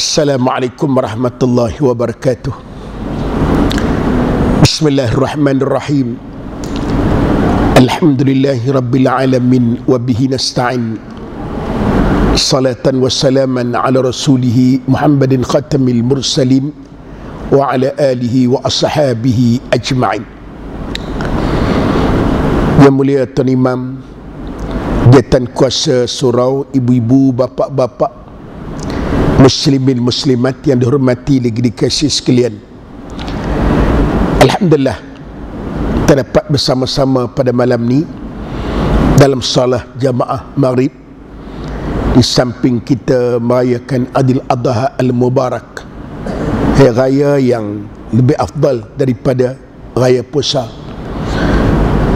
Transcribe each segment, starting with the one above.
Assalamualaikum warahmatullahi wabarakatuh. Bismillahirrahmanirrahim. Alhamdulillahi rabbil alamin wa bihi nasta'in. Salatan wa salaman ala rasulih Muhammadin khatamil mursalin wa ala alihi wa ashabihi ajma'in. Yang mulia Tuan Imam, Jatan Kuasa Surau, ibu-ibu, bapa-bapa, muslimin muslimat yang dihormati lagi dikasihi sekalian. Alhamdulillah, kita dapat bersama-sama pada malam ni dalam salat jamaah maghrib, di samping kita merayakan Adil Adha Al-Mubarak, hari raya yang lebih afdal daripada raya puasa.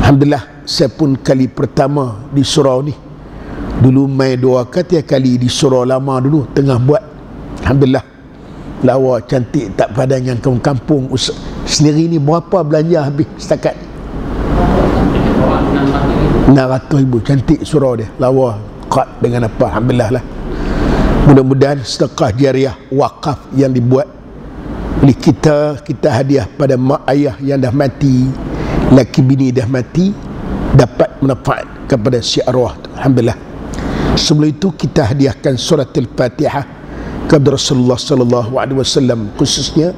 Alhamdulillah, saya pun kali pertama di surau ni. Dulu mai 2 kali di surau lama dulu tengah buat. Alhamdulillah, lawa cantik tak padan dengan kampung sendiri ni. Berapa belanja habis setakat? 600,000. Cantik surau dia, lawa kat dengan apa. Alhamdulillah lah. Mudah-mudahan sedekah jariah wakaf yang dibuat oleh kita hadiah pada mak ayah yang dah mati, laki bini dah mati, dapat manfaat kepada si arwah. Alhamdulillah. Sebelum itu kita hadiahkan surat Al-Fatihah kepada Rasulullah sallallahu alaihi wasallam, khususnya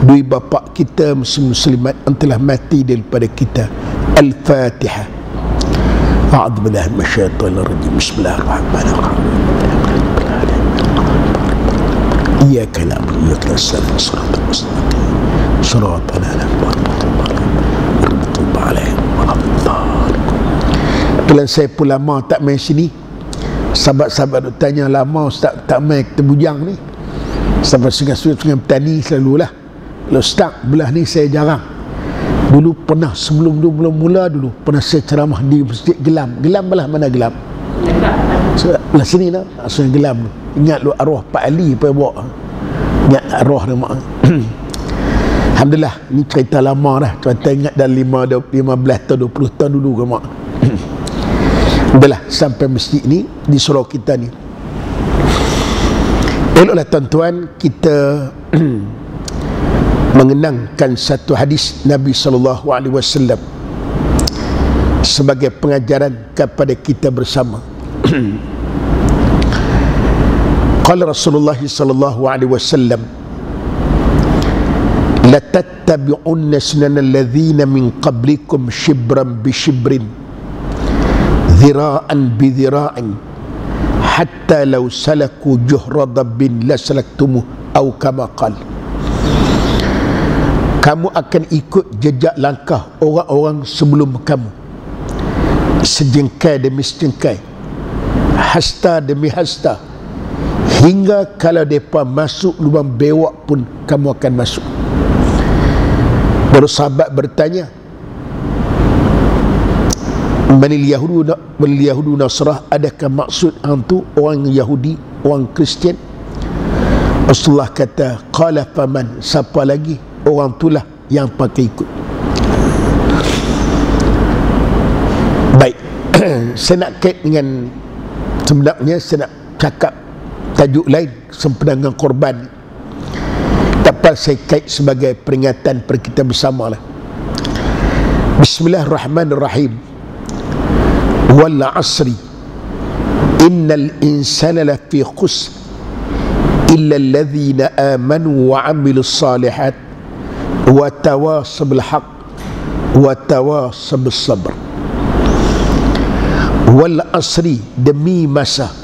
dua bapa kita muslimat yang telah mati daripada kita. Al-Fatihah. A'udzu billahi minasyaitonir rajim. Bismillahirrahmanirrahim. Iyyaka na'budu wa iyyaka nasta'in. Shiratal mustaqim. Shiratal ladzina an'amta 'alaihim. Kalau saya pun lama tak main sini, sahabat-sahabat tanya, lama Ustaz tak main kita bujang ni. Sahabat Sungai Petani selalulah. Kalau Ustaz belah ni saya jarang. Dulu pernah, sebelum mula dulu pernah saya ceramah di Masjid Gelam. Gelam belah mana Gelam? Belah sini lah, Sungai Gelam tu. Ingat lu arwah Pak Ali apa bawa. Ingat arwah dia mak. Alhamdulillah, ni cerita lama dah. Cerita ingat dalam 15 tahun 20 tahun dulu ke mak. Adalah sampai masjid ni di surau kita ni. Eloklah tuan-tuan, kita mengenangkan satu hadis Nabi SAW sebagai pengajaran kepada kita bersama. Qala Rasulullah SAW, la tattabi'unna sunanal ladzina min qablikum shibran bi shibrin, dhira'an bi dhira'in, hatta law salaku juhra dabbin la salaktumuh, atau kama qala. Kamu akan ikut jejak langkah orang-orang sebelum kamu, sejengkai demi sejengkai, hasta demi hasta, hingga kalau mereka masuk lubang bewak pun kamu akan masuk. Baru sahabat bertanya, Manil Yahudu Nasrah, adakah maksud hantu orang Yahudi, orang Kristian? Rasulullah kata, qala faman, siapa lagi? Orang itulah yang pakai ikut. Baik. Saya nak kait dengan, sebenarnya saya nak cakap tajuk lain sempena dengan korban. Tapi saya kait sebagai peringatan per kita bersama lah. Bismillahirrahmanirrahim. Wal asri innal insana lafi khusr illa alladhina amanu wa 'amilus salihat wa tawasaw bil haqq wa tawasaw bis sabr. Wal asri, demi masa,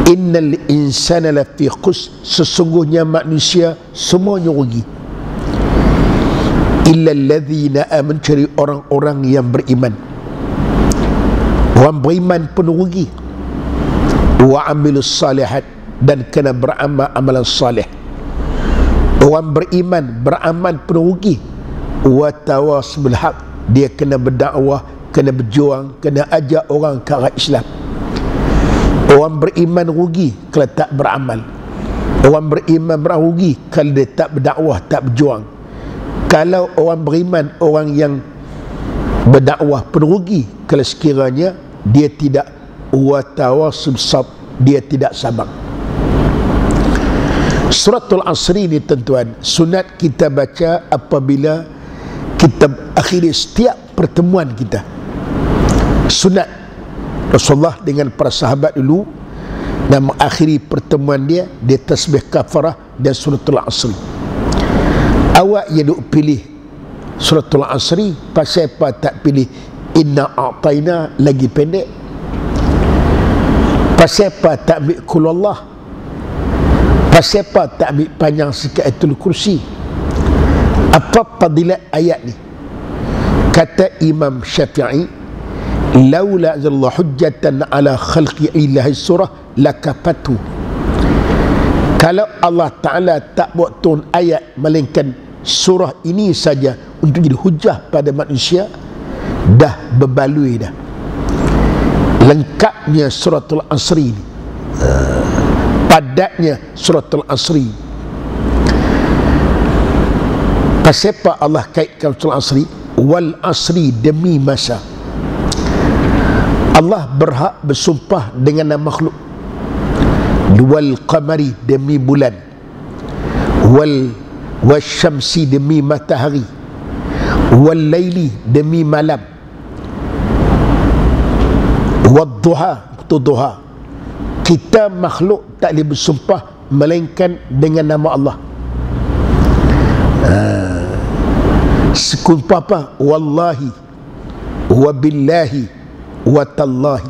innal insana lafi khusr, sesungguhnya manusia semuanya rugi, illa alladhina amanu, cari orang-orang yang beriman. Orang beriman pun rugi. Wa amilus salihat, dan kena beramal amalan salih. Orang beriman beramal pun rugi. Wa tawas bil haq, dia kena berdakwah, kena berjuang, kena ajak orang ke arah Islam. Orang beriman rugi kalau tak beramal. Orang beriman rugi kalau dia tak berdakwah, tak berjuang. Kalau orang beriman, orang yang berdakwah pun rugi kalau sekiranya dia tidak watawasub sab, dia tidak sabar. Suratul Asri ni tuan-tuan, sunat kita baca apabila kita akhiri setiap pertemuan kita. Sunat Rasulullah dengan para sahabat dulu dan mengakhiri pertemuan dia tasbih kafarah dan suratul Asri. Awak yang duk pilih suratul Asri, pasal apa tak pilih Inna A'tayna lagi pendek? Pasal apa tak ambil Kulallah? Pasal apa tak ambil panjang sikit Ayatul Kursi? Apa fadilat ayat ni? Kata Imam Syafi'i, laula Allah hujjatan ala khalqi ilahi surah lakafatu. Kalau Allah Ta'ala tak buat turun ayat melainkan surah ini saja untuk jadi hujah pada manusia, dah berbaloi dah. Lengkapnya suratul Asri ni, padatnya suratul Asri. Pasal apa Allah kaitkan suratul Asri? Wal asri, demi masa. Allah berhak bersumpah dengan nama makhluk. Wal qamari, demi bulan. Wasyamsi, demi matahari. Wal laili, demi malam. Wad duha, itu duha. Kita makhluk tak boleh bersumpah melainkan dengan nama Allah. Sekumpah apa? Wallahi wabillahi watallahi.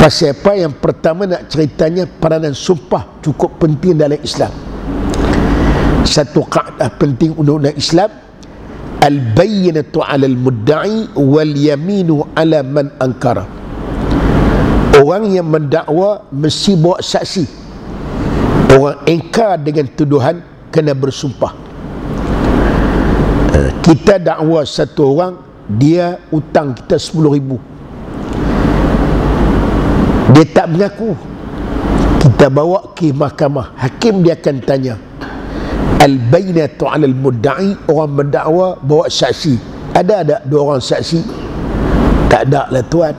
Pasal apa? Yang pertama nak ceritanya peranan sumpah cukup penting dalam Islam. Satu kaedah penting undang-undang Islam, al-bayyinatu 'ala al-mudda'i wal yaminu 'ala man ankara. Orang yang mendakwa mesti bawa saksi. Orang ingkar dengan tuduhan kena bersumpah. Kita dakwa satu orang, dia hutang kita 10,000, dia tak mengaku, kita bawa ke mahkamah. Hakim dia akan tanya, al-bayyinatu 'ala al-mudda'i, orang mendakwa bawa saksi. Ada dua orang saksi? Tak ada lah tuan.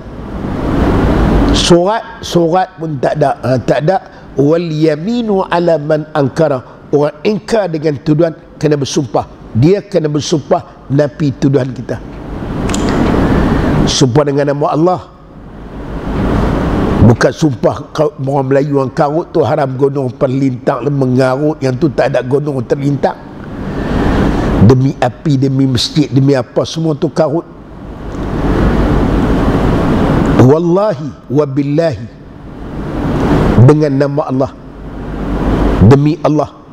Surat pun tak ada. Tak ada. Wal yaminu 'ala man ankara, orang ingkar dengan tuduhan kena bersumpah. Dia kena bersumpah nafi tuduhan kita. Sumpah dengan nama Allah, bukan sumpah orang Melayu yang karut tu haram gunung perlintang mengarut, yang tu tak ada gunung terlintang. Demi api, demi masjid, demi apa, semua tu karut. Wallahi wabillahi, dengan nama Allah, demi Allah.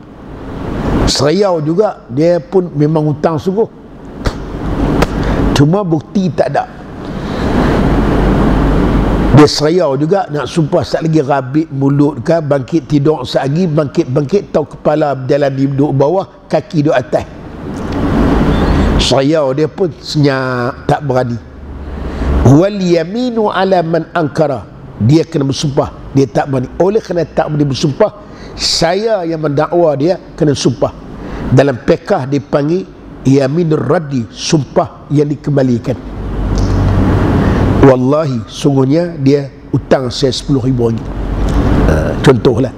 Seriau juga, dia pun memang hutang sungguh, cuma bukti tak ada. Dia seriau juga nak sumpah, sat lagi rabit mulut ke, bangkit tidur sat lagi, bangkit tahu kepala berjalan di duduk bawah, kaki duduk atas. Seriau dia pun senyap, tak berani. Wal yaminu 'ala man ankara, dia kena bersumpah, dia tak berani. Oleh kerana tak boleh bersumpah, saya yang mendakwa dia kena sumpah. Dalam fiqh dipanggil yaminur raddi, sumpah yang dikembalikan. Wallahi, sungguhnya dia hutang saya 10,000 ringgit. Contohlah.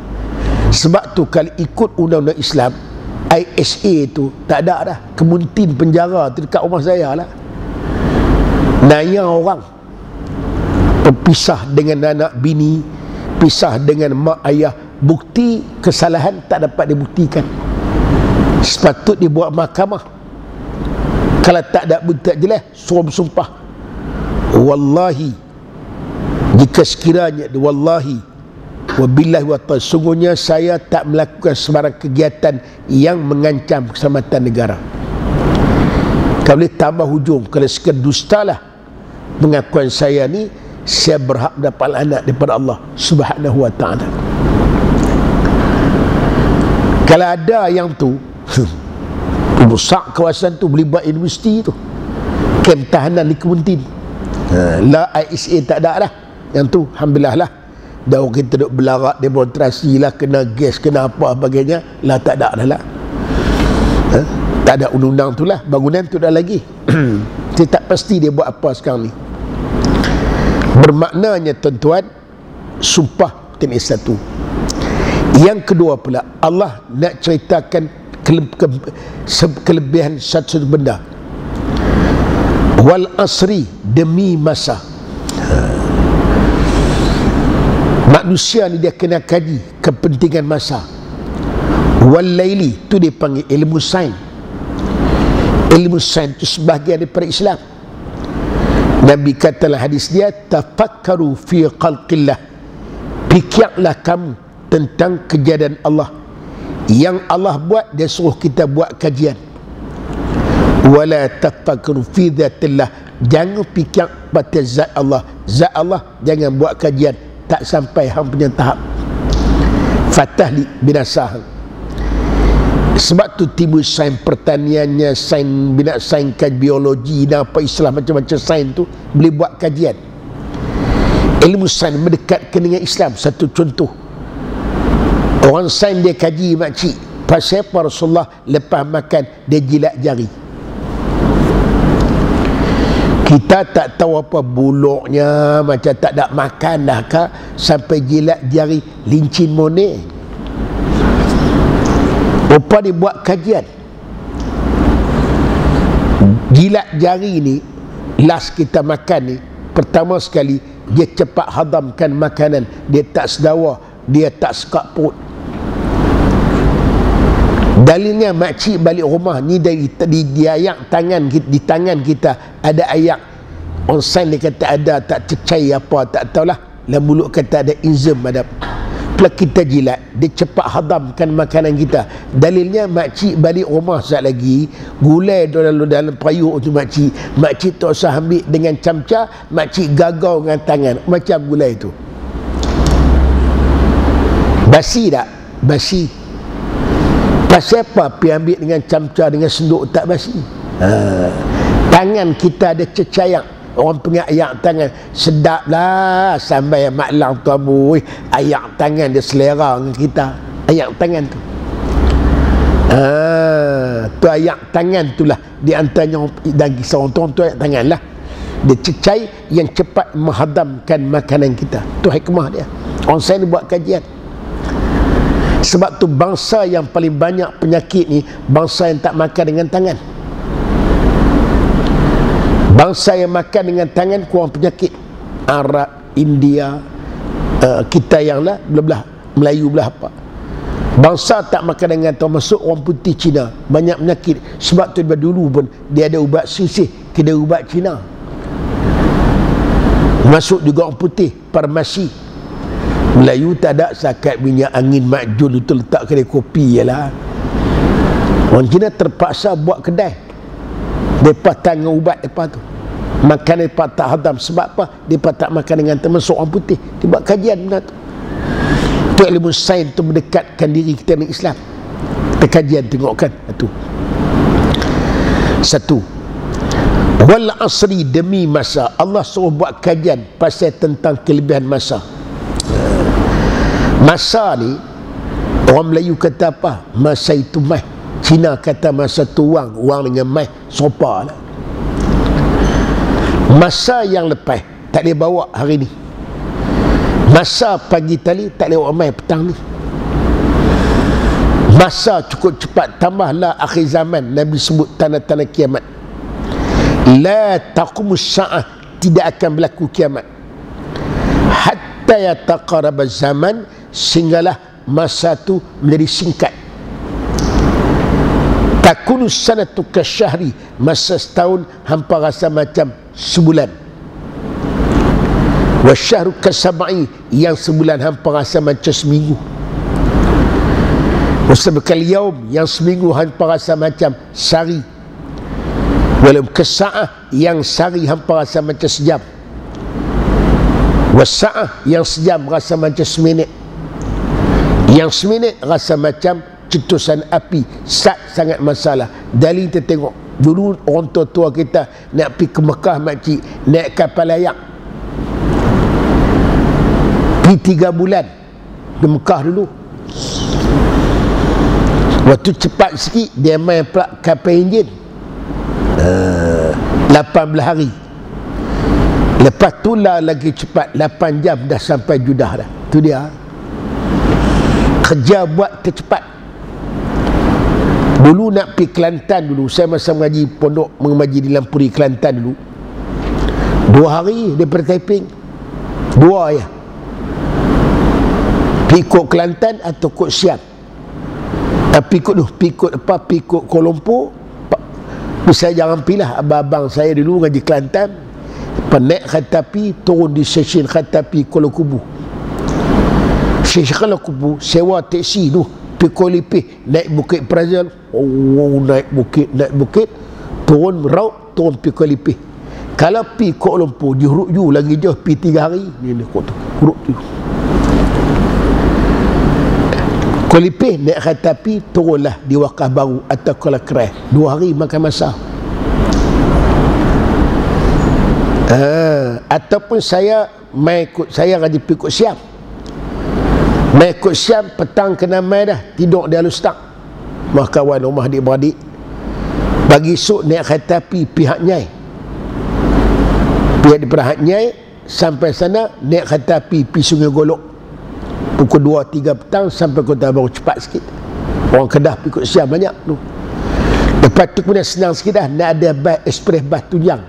Sebab tu kalau ikut undang-undang Islam, ISA tu tak ada dah. Kemuntin penjara tu dekat rumah saya lah. Naya orang, berpisah dengan anak bini, pisah dengan mak ayah, bukti kesalahan tak dapat dibuktikan. Sepatut dibuat mahkamah. Kalau tak ada bukti tak jelas, suruh bersumpah. Wallahi, jika sekiranya wallahi wabillahi wa ta'ala, sungguhnya saya tak melakukan sebarang kegiatan yang mengancam keselamatan negara. Kalau boleh tambah hujung, kalau sekadar dustalah pengakuan saya ni, saya berhak mendapat anak daripada Allah Subhanahu wa ta'ala. Kalau ada yang tu rusak kawasan tu, boleh buat universiti tu, kem tahanan di Kemuntin. La ISA tak ada dah. Yang tu alhamdulillah lah, dah orang kita duk belarak, demonstrasi lah, kena gas, kena apa sebagainya lah, tak ada dah lah. Tak ada undang-undang tu lah, bangunan tu dah lagi. Saya tak pasti dia buat apa sekarang ni. Bermaknanya tuan-tuan, sumpah jenis satu. Yang kedua pula, Allah nak ceritakan kelebihan satu benda. Wal asri, demi masa. Manusia ni dia kena kaji kepentingan masa. Wal laili, tu dia panggil ilmu sains. Ilmu sains itu sebahagian daripada Islam. Nabi katalah hadis dia, tafakkaru fi khalqillah, fikirlah kamu tentang kejadian Allah. Yang Allah buat, dia suruh kita buat kajian. Wala tafakkaru fi dhatillah, jangan fikir pada zat Allah. Zat Allah jangan buat kajian, tak sampai hang punya tahap. Fatahli binasah. Sebab tu timbul sains pertaniannya, sains biologi dan apa Islam, macam-macam sains tu boleh buat kajian. Ilmu sains mendekatkan dengan Islam. Satu contoh, orang sains dia kaji makcik pasal apa Rasulullah lepas makan dia jilat jari. Kita tak tahu apa buluknya, macam tak ada makan dah kah sampai jilat jari lincin monek. Rupa dia buat kajian. Jilat jari ni, last kita makan ni, pertama sekali dia cepat hadamkan makanan, dia tak sedawa, dia tak sekak perut. Dalilnya makcik balik rumah ni di ayak tangan, di tangan kita ada ayak. On sign dia kata ada, tak cecai apa tak tahulah. Dalam mulut kata ada enzim ada. Bila kita jilat, dia cepat hadamkan makanan kita. Dalilnya makcik balik rumah sekejap lagi, gulai dalam payung tu makcik tak usah ambil dengan camca, makcik gagau dengan tangan macam gulai tu. Basi tak? Basi. Pasal apa pergi ambil dengan camca, dengan senduk tak basi? Tangan kita ada cecayak. Orang pengat ayak tangan, sedap lah sampai mak lang tu abu, ayak tangan dia selera dengan kita. Ayak tangan tu, tu ayak tangan tu lah di antaranya dan kisah orang tu ayak tangan lah. Dia cecai yang cepat menghadamkan makanan kita. Tu hikmah dia. Orang saya ni buat kajian. Sebab tu bangsa yang paling banyak penyakit ni bangsa yang tak makan dengan tangan. Bangsa yang makan dengan tangan kurang penyakit. Arab, India, kita yang lah belah Melayu belah apa. Bangsa tak makan dengan tangan, masuk orang putih Cina, banyak penyakit. Sebab tu dulu pun dia ada ubat sisih, kedai ubat Cina. Masuk juga orang putih, farmasi. Melayu tak ada, sakat minyak angin makjun itu letak kedai kopi je lah. Orang Cina terpaksa buat kedai. Mereka tanggung ubat mereka tu. Makan mereka tak hadam. Sebab apa? Mereka tak makan dengan termasuk orang putih. Dia buat kajian benda tu. Itu ilmu sains tu mendekatkan diri kita dengan Islam. Kita kajian tengokkan itu. Satu, wal asri, demi masa. Allah suruh buat kajian pasal tentang kelebihan masa. Masa ni orang Melayu kata apa? Masa itu mah. Cina kata masa tu wang dengan mai sopa lah. Masa yang lepas tak boleh bawa hari ni. Masa pagi tadi tak boleh bawa mai petang ni. Masa cukup cepat, tambahlah akhir zaman. Nabi sebut tanda-tanda kiamat. La taqumus sa'ah, tidak akan berlaku kiamat hatta yataqarraba zaman, sehinggalah masa tu menjadi singkat. Takunu sanatu kasyahri, masa setahun hampa rasa macam sebulan. Wasyahru kasab'i, yang sebulan hampa rasa macam seminggu. Wasabkal yaum, yang seminggu hampa rasa macam sehari. Walau kasa'ah, yang sehari hampa rasa macam sejam. Wasa'ah, yang sejam rasa macam seminit. Yang seminit rasa macam cetusan api. Sangat masalah. Dalil kita tengok dulu orang tua-tua kita nak pergi ke Mekah makcik, naik kapal layak, pergi 3 bulan di Mekah dulu. Waktu cepat sikit dia main pula kapal enjin 18 hari. Lepas tu lah lagi cepat 8 jam dah sampai Jeddah dah. Tu dia kerja buat tercepat. Dulu nak pergi Kelantan dulu, saya masa mengaji pondok, mengaji di Lampuri Kelantan dulu, 2 hari daripada Taiping, 2 ya. Pergi kot Kelantan atau kot Siam, pergi kot Kuala Lumpur. Saya jangan pilih, abang-abang saya dulu ngaji Kelantan, naik kereta api, turun di stesen kereta api Kuala Kubu. Stesen Kuala Kubu, sewa teksi tu pergi Kuala Lumpur, naik Bukit Brazil, naik bukit, turun Raut, turun pergi Kuala Lumpur. Kalau pergi Kuala Lumpur di Huruk Ju lagi jauh, pergi 3 hari ni kot tu Huruk Ju. Kuala Lumpur naik kereta api, turunlah di Wakaf Baru atau Kuala Kerai, 2 hari makan masa. Ataupun saya ngaji pergi kot Siam, mai kot Siam, petang kena mai dah, tidur di Alustang, rumah kawan, rumah adik-beradik. Pagi esok naik kereta api pihak Nyai, pihak daripada Hak Nyai sampai sana naik kereta api pergi Sungai Golok, pukul 2-3 petang sampai Kota Baru, cepat sikit. Orang Kedah pergi kot Siam banyak tu. Lepas tu kemudian senang sikit dah, nak ada bas ekspres, bas tunjang,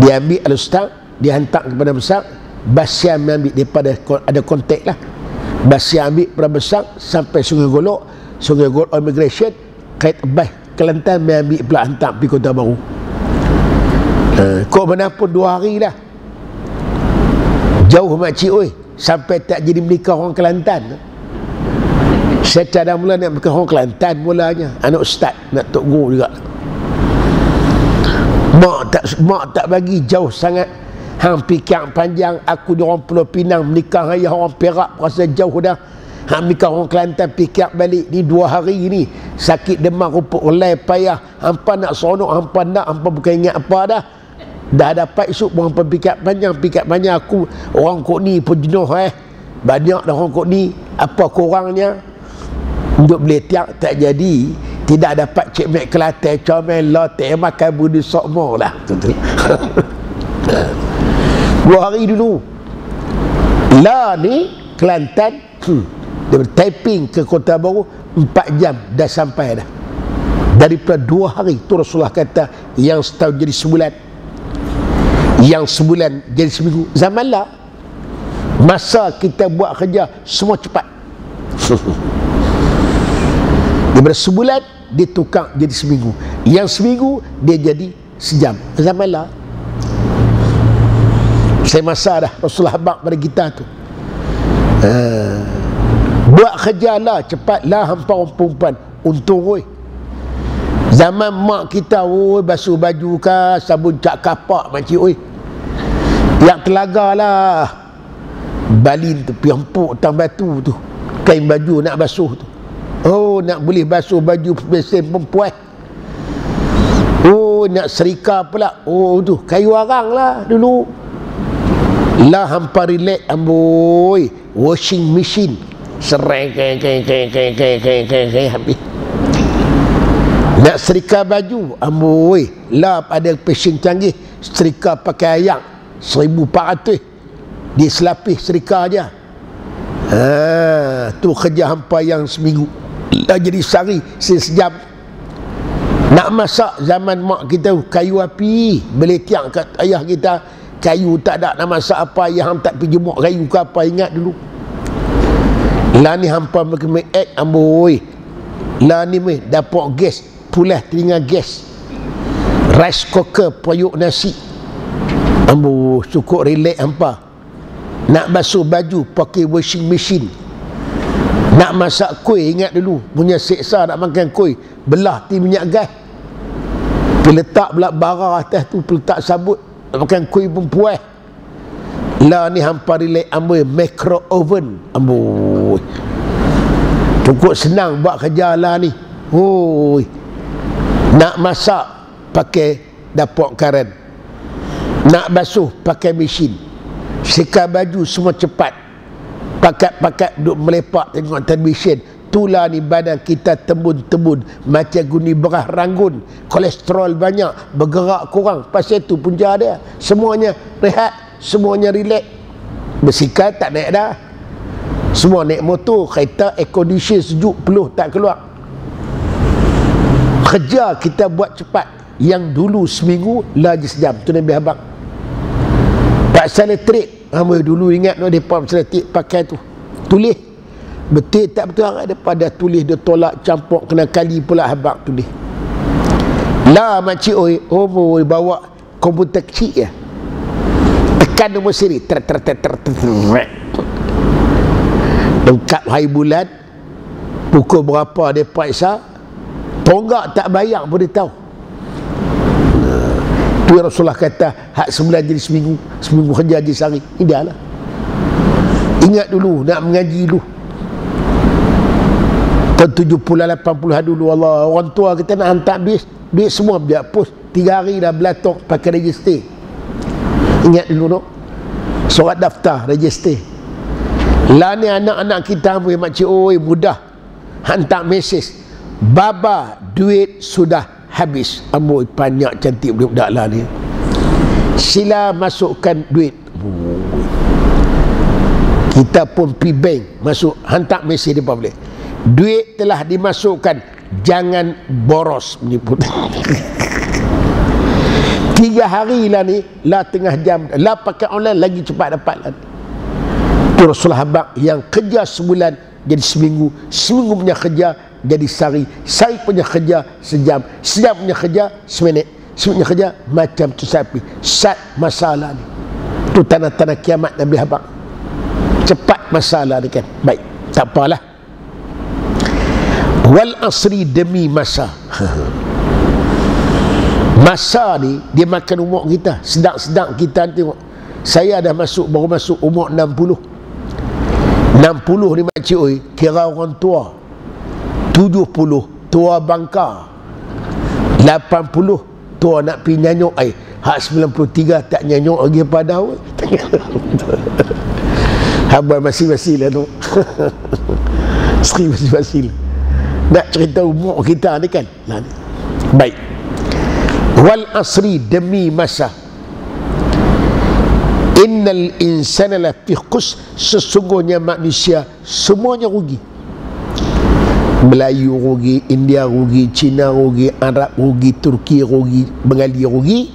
dia ambil Alustang, dia hantar kepada Besar, bas Siam ambil daripada, ada kontak lah, bas Siam ambil pada Besar sampai Sungai Golok, Sungai Golok Immigration, kait bas Kelantan ambil pula hantar pergi Kota Baru. Kok mana pun 2 hari lah, jauh makcik oi, sampai tak jadi menikah orang Kelantan. Saya cadang mula nak menikah orang Kelantan mulanya, anak ustaz, nak tok guru juga. Mak tak bagi, jauh sangat, hang pikir panjang, aku di orang Pulau Pinang menikah ayah orang Perak, rasa jauh dah. Hang menikah orang Kelantan, pikir balik ni 2 hari ni, sakit demam rupuk relai payah, hampa nak seronok, hampa bukan ingat apa dah. Dah dapat esok pun hampa pikir panjang, aku orang kok ni pun jenuh banyak dah orang kok ni, apa kurangnya untuk beli tiap tak jadi, tidak dapat cik mek Kelantan, comel lotek makan budi sokmo lah. 2 hari dulu lah ni Kelantan, dari Taiping ke Kota Baru 4 jam dah sampai dah. Daripada 2 hari tu Rasulullah kata, yang setahun jadi sebulan, yang sebulan jadi seminggu. Zaman lah, masa kita buat kerja semua cepat. Daripada sebulan ditukar jadi seminggu, yang seminggu dia jadi sejam. Zaman lah, saya masa dah Rasulullah habaq pada kita tu, buat kerja lah cepat lah, hampa orang perempuan untung oi. Zaman mak kita basuh baju ke, sabun cak kapak makcik oi, yang telaga lah balin tu, pergi empuk tang batu tu, kain baju nak basuh tu. Nak boleh basuh baju besen perempuan, nak serika pula, tu kayu arang lah dulu lah. Hampa relax amboi, washing machine sereng habis. Nak serika baju amboi lah, ada mesin canggih, serika pakai ayak 1400 di selapis serika aja. Tu kerja hampa yang seminggu dah jadi sehari sejam. Nak masak zaman mak kita kayu api, beli tiang kat ayah kita, kayu tak ada, nak masak apa ayah hang tak pergi jemuk kayu ke apa, ingat dulu. Lah ni hampa make act amboi. Lah ni dapur gas, pulas telinga gas, rice cooker periuk nasi, ambo cukup relax hampa. Nak basuh baju pakai washing machine. Nak masak kuih, ingat dulu punya seksa nak makan kuih, belah ti minyak gas, letak pula bara atas tu, letak sabut, nak makan kuih pun puas. Lah ni hampa relax amboi, micro oven amboi. Cukup senang buat kerja lah ni. Nak masak pakai dapur karen, nak basuh pakai mesin, sekat baju semua cepat, pakat-pakat duduk melepak tengok televisyen. Tulah ni badan kita tembun-tembun macam guni beras ranggun, kolesterol banyak, bergerak kurang. Pasal tu punca dia, semuanya rehat, semuanya relax. Bersikap tak naik dah. Semua naik motor, kereta, air condition, sejuk, peluh tak keluar. Kerja kita buat cepat. Yang dulu seminggu lagi sejam. Tu Nabi Habang. Pasal elektrik, dulu ingat mereka pasal elektrik pakai tu tulis. Betul tak betul orang daripada tulis dia tolak campur kena kali pula Habang tulis. Lah makcik oi bawa komputer kecil ya. Tekan nombor siri lengkap hari bulan pukul berapa dia periksa, tonggak tak bayar pun dia tahu. Tu Rasulullah kata hak sebulan jadi seminggu kerja jadi sehari. Ini dia lah. Ingat dulu nak mengaji dulu tahun 70-80 dulu, Allah, orang tua kita nak hantar duit semua dia pos 3 hari dah belatok pakai register. Ingat dulu no? Surat daftar register. Lah ni anak-anak kita makcik mudah hantar mesej, baba duit sudah habis. Amboi banyak cantik budak-budak lah ni, sila masukkan duit. Kita pun pergi bank masuk, hantar mesej dia boleh, duit telah dimasukkan, jangan boros menyebut. 3 hari lah ni, lah tengah jam, lah pakai online lagi cepat dapat lah. Tu Rasulullah Habang yang kerja sebulan jadi seminggu, seminggu punya kerja jadi sehari, sehari punya kerja sejam, sejam punya kerja seminit, seminit punya kerja macam tu sapi. Sat masalah ni. Tu tanda-tanda kiamat Nabi Habang. Cepat masalah ni kan. Baik, tak apalah. Wal asri, demi masa. Masa ni dia makan umur kita. Sedang-sedang kita tengok. Saya dah baru masuk umur 60. 60 ni makcik oi, kira orang tua. 70 tua bangka. 80 tua nak pergi nyanyuk ai. Hak 93 tak nyanyuk lagi pada oi. Hamba masih-masih lah tu. Seri masih-masih lah. Nak cerita umur kita ni kan. Baik. Wal asri, demi masa. Innal insana lafi khus, sesungguhnya manusia semuanya rugi. Melayu rugi, India rugi, Cina rugi, Arab rugi, Turki rugi, Bengali rugi,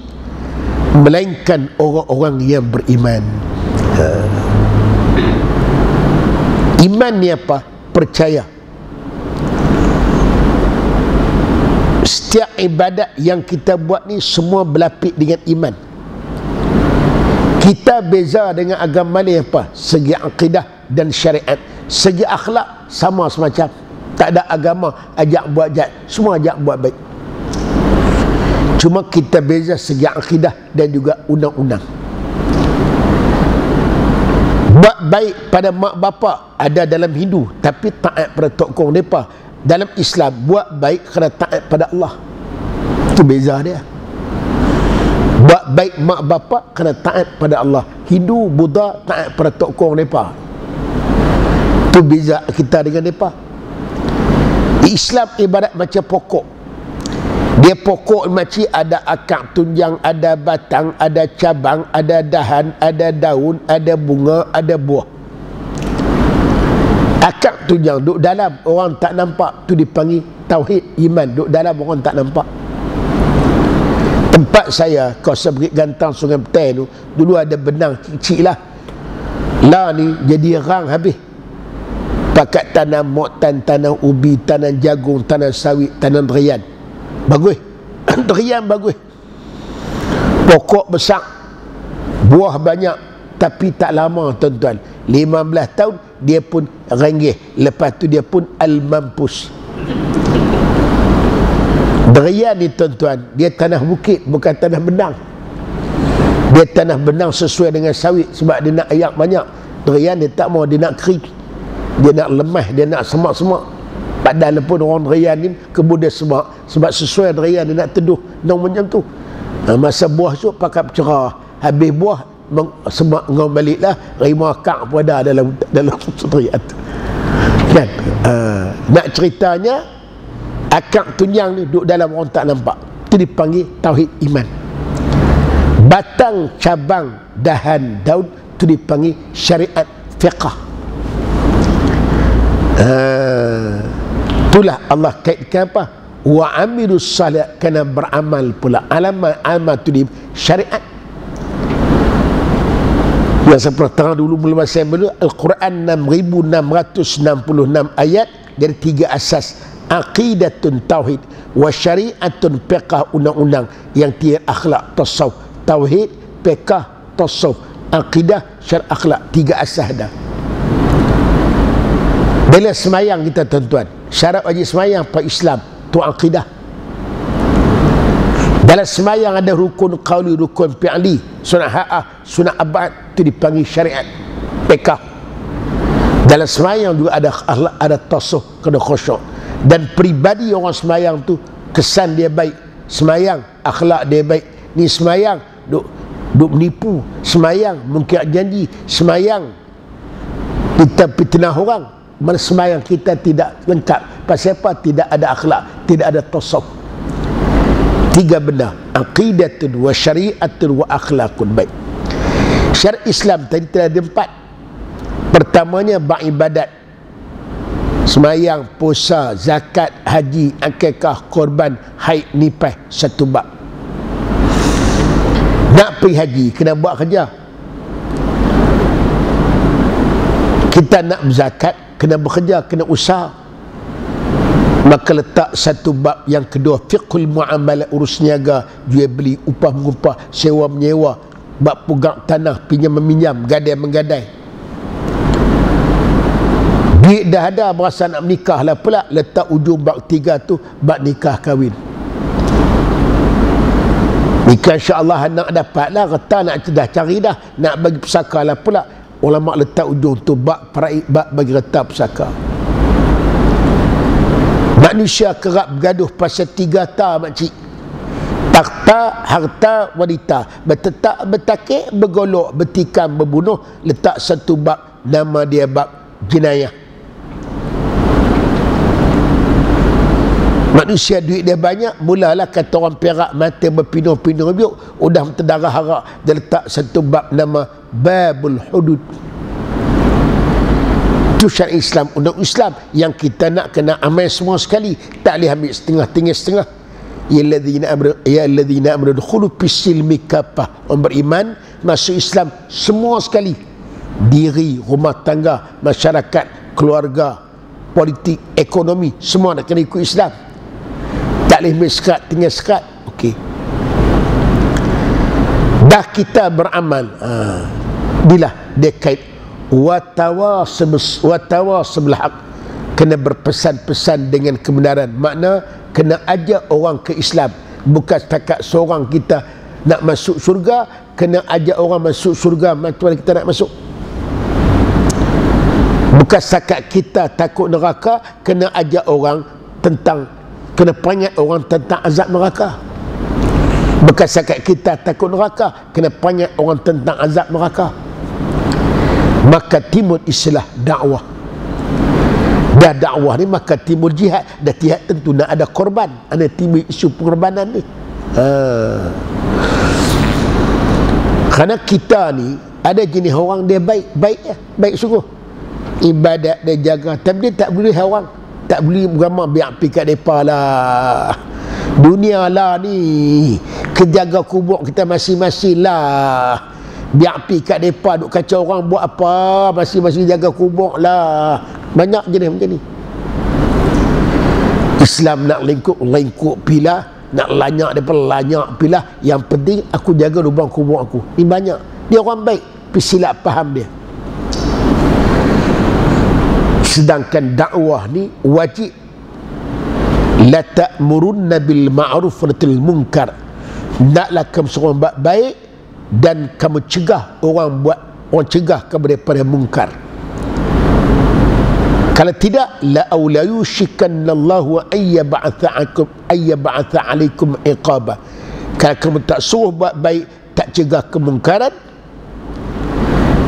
melainkan orang-orang yang beriman. Iman ni apa? Percaya. Setiap ibadat yang kita buat ni semua berlapis dengan iman. Kita beza dengan agama lain apa? Segi akidah dan syariat. Segi akhlak sama semacam. Tak ada agama ajak buat jahat, semua ajak buat baik. Cuma kita beza segi akidah dan juga undang-undang. Buat baik pada mak bapak ada dalam Hindu, tapi taat pada tokoh mereka. Dalam Islam buat baik kerana taat pada Allah. Itu beza dia. Buat baik mak bapak kerana taat pada Allah. Hindu, Buddha taat pada tokoh mereka. Itu beza kita dengan mereka. Islam ibarat macam pokok. Dia pokok macam ada akar tunjang, ada batang, ada cabang, ada dahan, ada daun, ada bunga, ada buah. Akar tunjang duduk dalam, orang tak nampak, tu dipanggil tauhid iman. Duduk dalam, orang tak nampak. Tempat saya, kawasan Bukit Gantang, Sungai Petai tu, dulu ada benang kecil lah. Lah ni jadi rang habis. Pakat tanam moktan, tanam ubi, tanam jagung, tanam sawit, tanam durian. Bagus. Durian bagus. Pokok besar, buah banyak, tapi tak lama tuan-tuan. 15 tahun dia pun renggih. Lepas tu dia pun al-mampus. Durian ni tuan-tuan, dia tanah bukit, bukan tanah benang. Dia tanah benang sesuai dengan sawit, sebab dia nak ayak banyak. Durian dia tak mau, dia nak kering. Dia nak lemah, dia nak semak-semak. Padahal pun orang durian ni kebun dia semak, sebab sesuai durian dia nak teduh. Nong macam tu. Masa buah tu pakai cerah. Habis buah semak ngau balik lah. Rimau akak pun ada dalam durian tu. Kan? Nak ceritanya akak tunjang ni duduk dalam, orang tak nampak. Itu dipanggil tauhid iman. Batang, cabang, dahan, daun, itu dipanggil syariat fiqah. Itulah Allah kaitkan apa? Wa amilus salih, kena beramal pula. Amal tu di syariat. Yang saya pernah dulu mula saya dulu, Al-Quran 6666 ayat dari 3 asas. Aqidatun tauhid, wa syariatun fiqh, undang-undang yang tiada akhlak tasawuf. Tauhid, fiqh, tasawuf, aqidah, syar akhlak, 3 asas dah. Bila semayang kita tuan-tuan, syarat wajib semayang pada Islam tu aqidah. Dalam semayang ada rukun qauli, rukun fi'li, sunat ha'ah, sunat abad, itu dipanggil syariat, fiqh. Dalam semayang juga ada akhlak, ada tasawuf, kena khusyuk. Dan peribadi orang semayang tu kesan dia baik. Semayang akhlak dia baik. Ni semayang duk menipu, semayang mungkir janji, semayang kita fitnah orang. Mana semayang kita tidak lengkap. Pasal apa? Tidak ada akhlak, tidak ada tasawuf. 3 benda, aqidatun wa syariatun wa akhlakun baik. Syariat Islam tadi telah ada 4. Pertamanya beribadat, semayang, puasa, zakat, haji, akikah, korban, haid, nifas, 1 bab. Nak pergi haji kena buat kerja. Kita nak berzakat kena bekerja, kena usaha. Maka letak 1 bab yang kedua, fiqhul muamalah, urus niaga, jual beli, upah mengupah, sewa menyewa, bab pegang tanah, pinjam meminjam, gadai menggadai. Duit dah ada, berasa nak menikah lah pula, letak ujung bab 3 tu, bab nikah kahwin. Nikah insya-Allah anak dapat lah, kata nak dah cari dah, nak bagi pusaka lah pula. Ulama letak ujung tu bab faraid, bab bagi reta pusaka. Manusia kerap bergaduh pasal 3 ta makcik. Takhta, harta, wanita. Bertetak, bertakik, bergolok, bertikam, berbunuh. Letak 1 bab, nama dia bab jenayah. Manusia duit dia banyak, mulalah kata orang Perak mata berpinuh-pinuh biuk, udah terdarah harak. Dia letak 1 bab nama babul hudud. Itu syariat Islam, undang Islam yang kita nak kena amal semua sekali, tak boleh ambil setengah. Ya alladzina amanu dukhulu fis-silmi kaffah. Orang beriman masuk Islam semua sekali. Diri, rumah tangga, masyarakat, keluarga, politik, ekonomi, semua nak kena ikut Islam. Tak boleh ambil sekat, tinggal sekat. Okey. Dah kita beramal, bila dia kait watawasabil haq, kena berpesan-pesan dengan kebenaran. Makna kena ajak orang ke Islam, bukan setakat seorang kita nak masuk surga, kena ajak orang masuk surga macam mana kita nak masuk. Bukan setakat kita takut neraka, kena ajak orang tentang, kena peringat orang tentang azab neraka. Bukan setakat kita takut neraka, kena peringat orang tentang azab neraka. Maka timbul istilah dakwah. Dah dakwah ni maka timbul jihad. Dah jihad tentu nak ada korban. Ada timbul isu pengorbanan ni. Kerana kita ni ada jenis orang dia baik sungguh. Ibadat dia jaga, tapi dia tak boleh orang. Tak boleh beragama biar pergi kat mereka lah. Dunia lah ni, kejaga kubur kita masing-masing lah. Biar pergi kat mereka duk kacau orang buat apa, masing-masing jaga kubur lah. Banyak jenis macam ni. Islam nak lengkuk pilah, nak lanyak daripada lanyak pilah. Yang penting aku jaga lubang kubur aku. Ni banyak. Dia orang baik, tapi silap faham dia. Sedangkan dakwah ni wajib. La ta'murunna bil ma'ruf wa nahyil munkar. Naklah kamu seorang buat baik dan kamu cegah orang cegah kamu daripada mungkar. Kalau tidak, la aula yushikanna Allahu ayyab'atha 'alaikum iqaba. Kalau kamu tak suruh buat baik, tak cegah kemungkaran,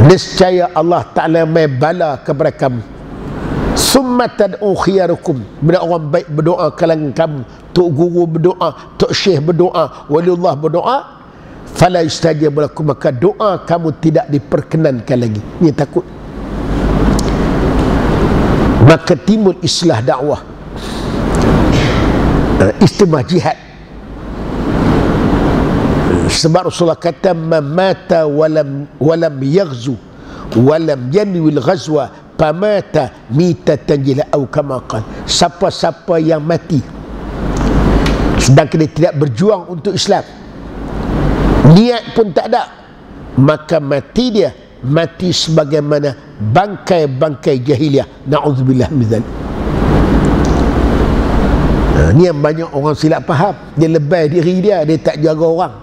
niscaya Allah Ta'ala mai bala kepada kamu. Summa tad'u khiyarukum, bila orang baik berdoa kalangan kamu, tok guru berdoa, tok syekh berdoa, waliullah berdoa, fala yustajab lakum, maka doa kamu tidak diperkenankan lagi. Ni takut. maka timbul islah dakwah, istimewa jihad. Sebab Rasulullah kata mamata walam yaghzu walam yanwil ghazwa pamata mitatan jila au kama qala. Siapa-siapa yang mati sedangkan dia tidak berjuang untuk Islam, niat pun tak ada, maka mati dia mati sebagaimana bangkai-bangkai jahiliah. Na'udzubillah min dzalik. Ni yang banyak orang silap faham. Dia lebay diri dia tak jaga orang.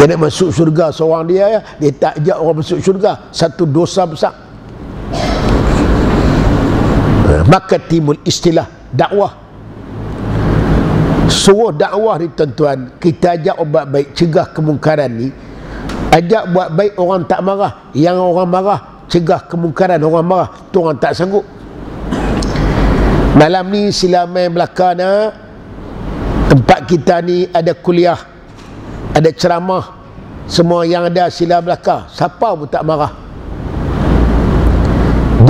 Dia nak masuk syurga seorang dia tak ajak orang masuk syurga. Satu dosa besar. Maka timbul istilah dakwah. Suruh dakwah ni tuan-tuan, kita ajak buat baik, cegah kemungkaran ni. Ajak buat baik, orang tak marah. Yang orang marah, cegah kemungkaran, orang marah, tu orang tak sanggup. Malam ni sila main belakang, tempat kita ni ada kuliah, ada ceramah, semua yang ada sila belakang, siapa pun tak marah.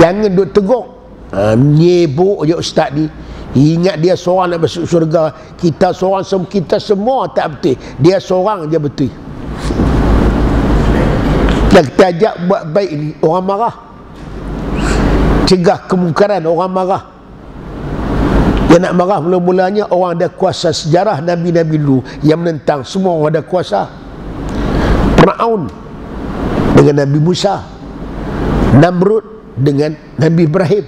Jangan duk tegur, nyebuk je ustaz ni, ingat dia seorang nak masuk syurga, kita seorang, kita semua tak betul, dia seorang je betul. Dan kita ajak buat baik ni, orang marah. Cegah kemungkaran, orang marah. Yang nak marah mula-mulanya orang ada kuasa. Sejarah Nabi-Nabi dulu yang menentang, semua orang ada kuasa. Fir'aun dengan Nabi Musa, Namrud dengan Nabi Ibrahim,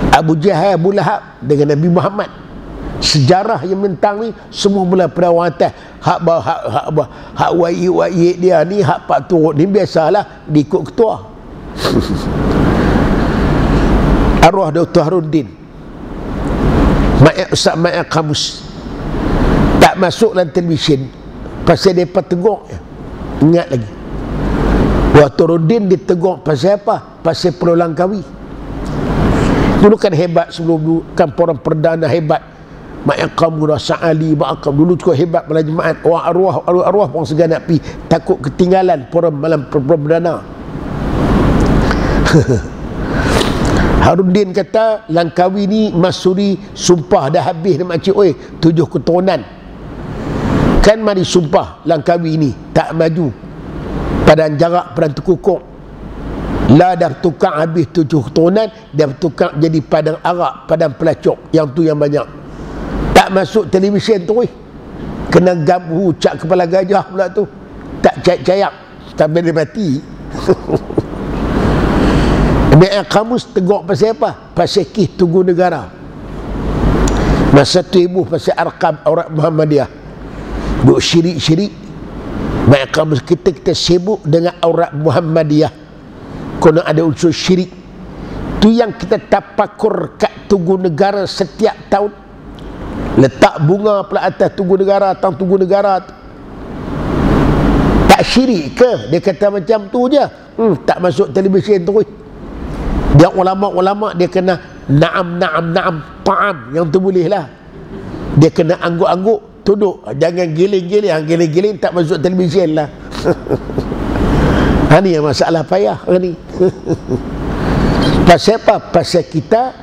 Abu Jahal, Abu Lahab dengan Nabi Muhammad. Sejarah yang menentang ni semua mula pada orang atas. Hak wa'id dia ni, hak pak turut ni biasalah diikut ketua. Arwah Dr. Harudin Ustaz Ma'ak Kamus tak masuk dalam televisyen pasal dia tegur. Ingat lagi Dr. Rudin ditegur pasal apa? Pasal Pulau Langkawi. Dulu kan hebat, sebelum dulu kan orang perdana hebat, Ma'ak Kamus, Sa'ali, Ma'akam dulu cukup hebat malam Jumaat. Orang arwah pun segan nak pergi, takut ketinggalan forum malam perdana. Harudin kata Langkawi ni Masuri sumpah dah habis dah makcik, oi 7 keturunan kan mari sumpah Langkawi ni tak maju Padang Jarak, Padang Tekukuk lah dah tukar habis 7 keturunan, dia bertukar jadi Padang Arak, Padang Pelacok, yang tu yang banyak tak masuk televisyen tu, kena gabu cak kepala gajah pula tu, tak cayak-cayak sampai dia mati. Ma'ak Kamus tegur pasal apa? Pasal Kih Tugu Negara. Masa tu ibu pasal Arkam Aurat Muhammadiyah duk syirik-syirik. Ma'ak Kamus kita sibuk dengan Aurat Muhammadiyah, kena ada unsur syirik. Tu yang kita tapakur kat Tugu Negara setiap tahun, letak bunga pula atas Tugu Negara, tang Tugu Negara tu. Tak syirik ke? Dia kata macam tu je. Tak masuk televisyen tu. Dia ulama-ulama dia kena na'am ta'am, yang tu boleh lah. Dia kena angguk-angguk, tuduk, jangan giling-giling tak masuk televisyen lah. Ini yang masalah payah ni. Pasal apa? Pasal kita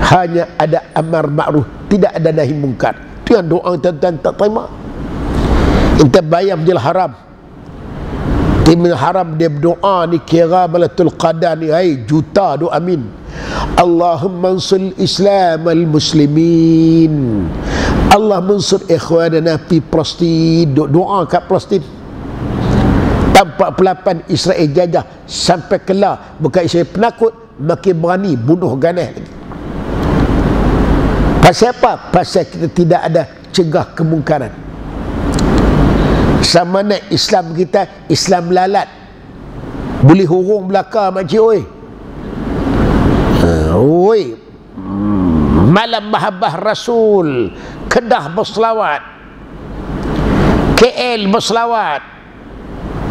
hanya ada amar ma'ruf, tidak ada nahi mungkar. Itu yang doa tuan-tuan tak terima. Kita bayam Masjidil Haram, Ibn Haram dia berdoa ni, kira Balatul Qadar ni, hai juta doa amin. Allahumma ansur Islam al-muslimin, Allah mansur ikhwanana fi Palestin. Doa kat Palestin. Tanpa pelapan Israel jajah sampai kelar, bukan Israel penakut, makin berani bunuh ganas lagi. Pasal apa? Pasal kita tidak ada cegah kemungkaran. Sama nak Islam kita, Islam lalat, boleh hurung belakang makcik, oi malam mahabbah Rasul, Kedah berselawat, KL berselawat,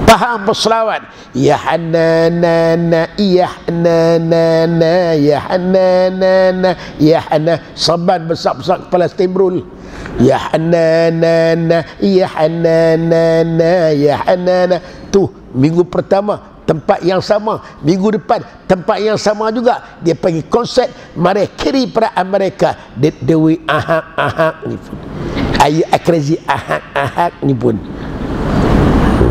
Pahang berselawat, ya Hananana, ya Hananana, ya Hananana, ya Hanana, Saban besar-besar kepala stembrul, ya Hananana, ya Hananana, ya Hanana. Tu minggu pertama tempat yang sama, minggu depan tempat yang sama juga. Dia panggil konsert mari kiri peraan mereka dewi ahak ni pun ayu akrazi ahak ni pun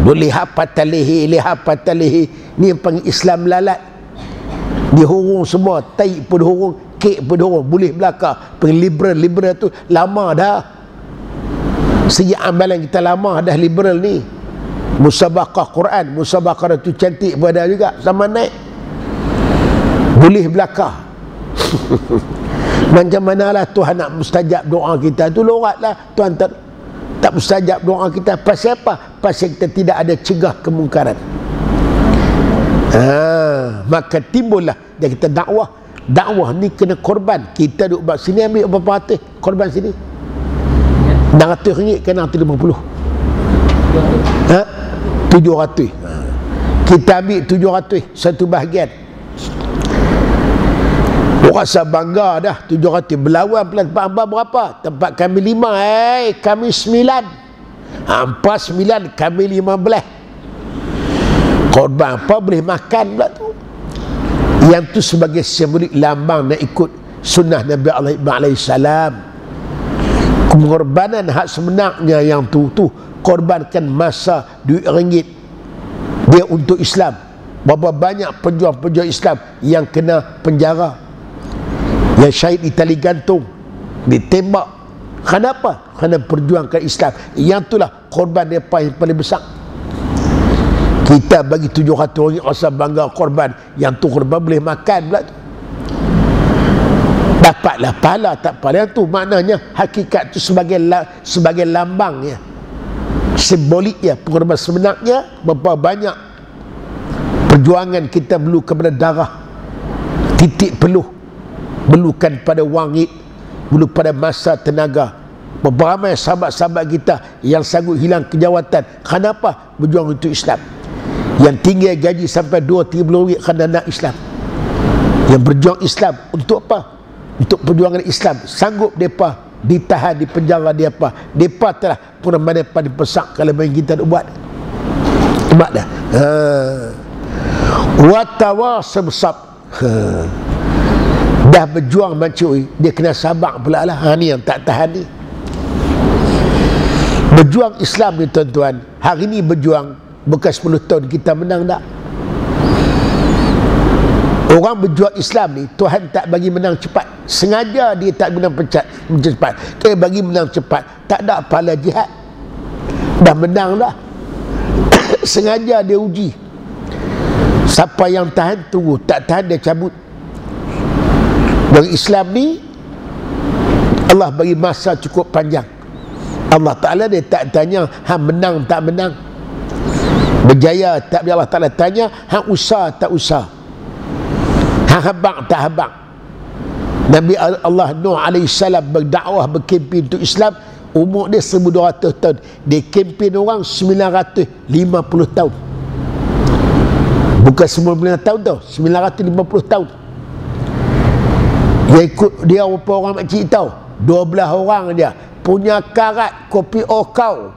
boleh hapatalihi ni yang panggil Islam lalat. Dihurung semua, tai pun hurung, kek pun hurung, boleh belakang. Panggil liberal tu lama dah. Sejak amalan kita lama dah liberal ni. Musabaqah Quran, musabaqah tu cantik pada juga sama naik. Boleh belakang. Macam manalah Tuhan nak mustajab doa kita tu, loratlah Tuhan tak mustajab doa kita. Pasal apa? Pasal kita tidak ada cegah kemungkaran. Maka timbullah dia kita dakwah ni kena korban. Kita duduk buat sini ambil berapa ratus korban sini, RM600 kena 50, 700. Kita ambil 700 satu bahagian. Rasa bangga dah 700. Berlawan pelan tempat berapa? Tempat kami 5, kami 9. Hampa 9, kami 15. Korban apa boleh makan pula tu. Yang tu sebagai simbolik lambang nak ikut sunnah Nabi alaihi salam. Pengorbanan hak sebenarnya yang tu korbankan masa duit ringgit dia untuk Islam. Berapa banyak pejuang-pejuang Islam yang kena penjara, yang syahid di tali gantung, ditembak. Kenapa? Kerana perjuangkan Islam. Yang itulah korban dia yang paling besar. Kita bagi RM700 rasa bangga korban. Yang tu korban boleh makan pula tu. Dapatlah pahala tak pahala. Yang tu maknanya hakikat tu sebagai lambangnya, simboliknya. Pengorban sebenarnya berapa banyak perjuangan kita perlu kepada darah, titik peluh, perlukan pada wangit, perlu pada masa tenaga. Berapa ramai sahabat-sahabat kita yang sanggup hilang kejawatan. Kenapa? Berjuang untuk Islam. Yang tinggi gaji sampai 2-3 ringgit kerana nak Islam. Yang berjuang Islam untuk apa? Untuk perjuangan Islam. Sanggup mereka ditahan di penjara dia apa? Mereka telah pernah mereka dipesak kalau main kita nak buat. Sebab dah. Watawasab sab. Dah berjuang macam dia kena sabar pula lah. Ni yang tak tahan ni. Berjuang Islam ni tuan-tuan. Hari ni berjuang. Bukan 10 tahun kita menang tak. Orang berjuang Islam ni Tuhan tak bagi menang cepat. Sengaja dia tak menang cepat. Dia bagi menang cepat. Tak ada pahala jihad. Dah menang dah. Sengaja dia uji. Siapa yang tahan tunggu, tak tahan dia cabut. Bagi Islam ni Allah bagi masa cukup panjang. Allah Ta'ala dia tak tanya hang menang tak menang, berjaya tak, Allah Ta'ala tanya hang usah tak usah, hang habang tak habang. Nabi Allah Nuh AS berdakwah, berkempen untuk Islam, umur dia 1200 tahun. Dia kempen orang 950 tahun. Bukan 9 tahun tau, 950 tahun. Dia ikut dia berapa orang makcik tahu? 12 orang dia. Punya karat kopi okau.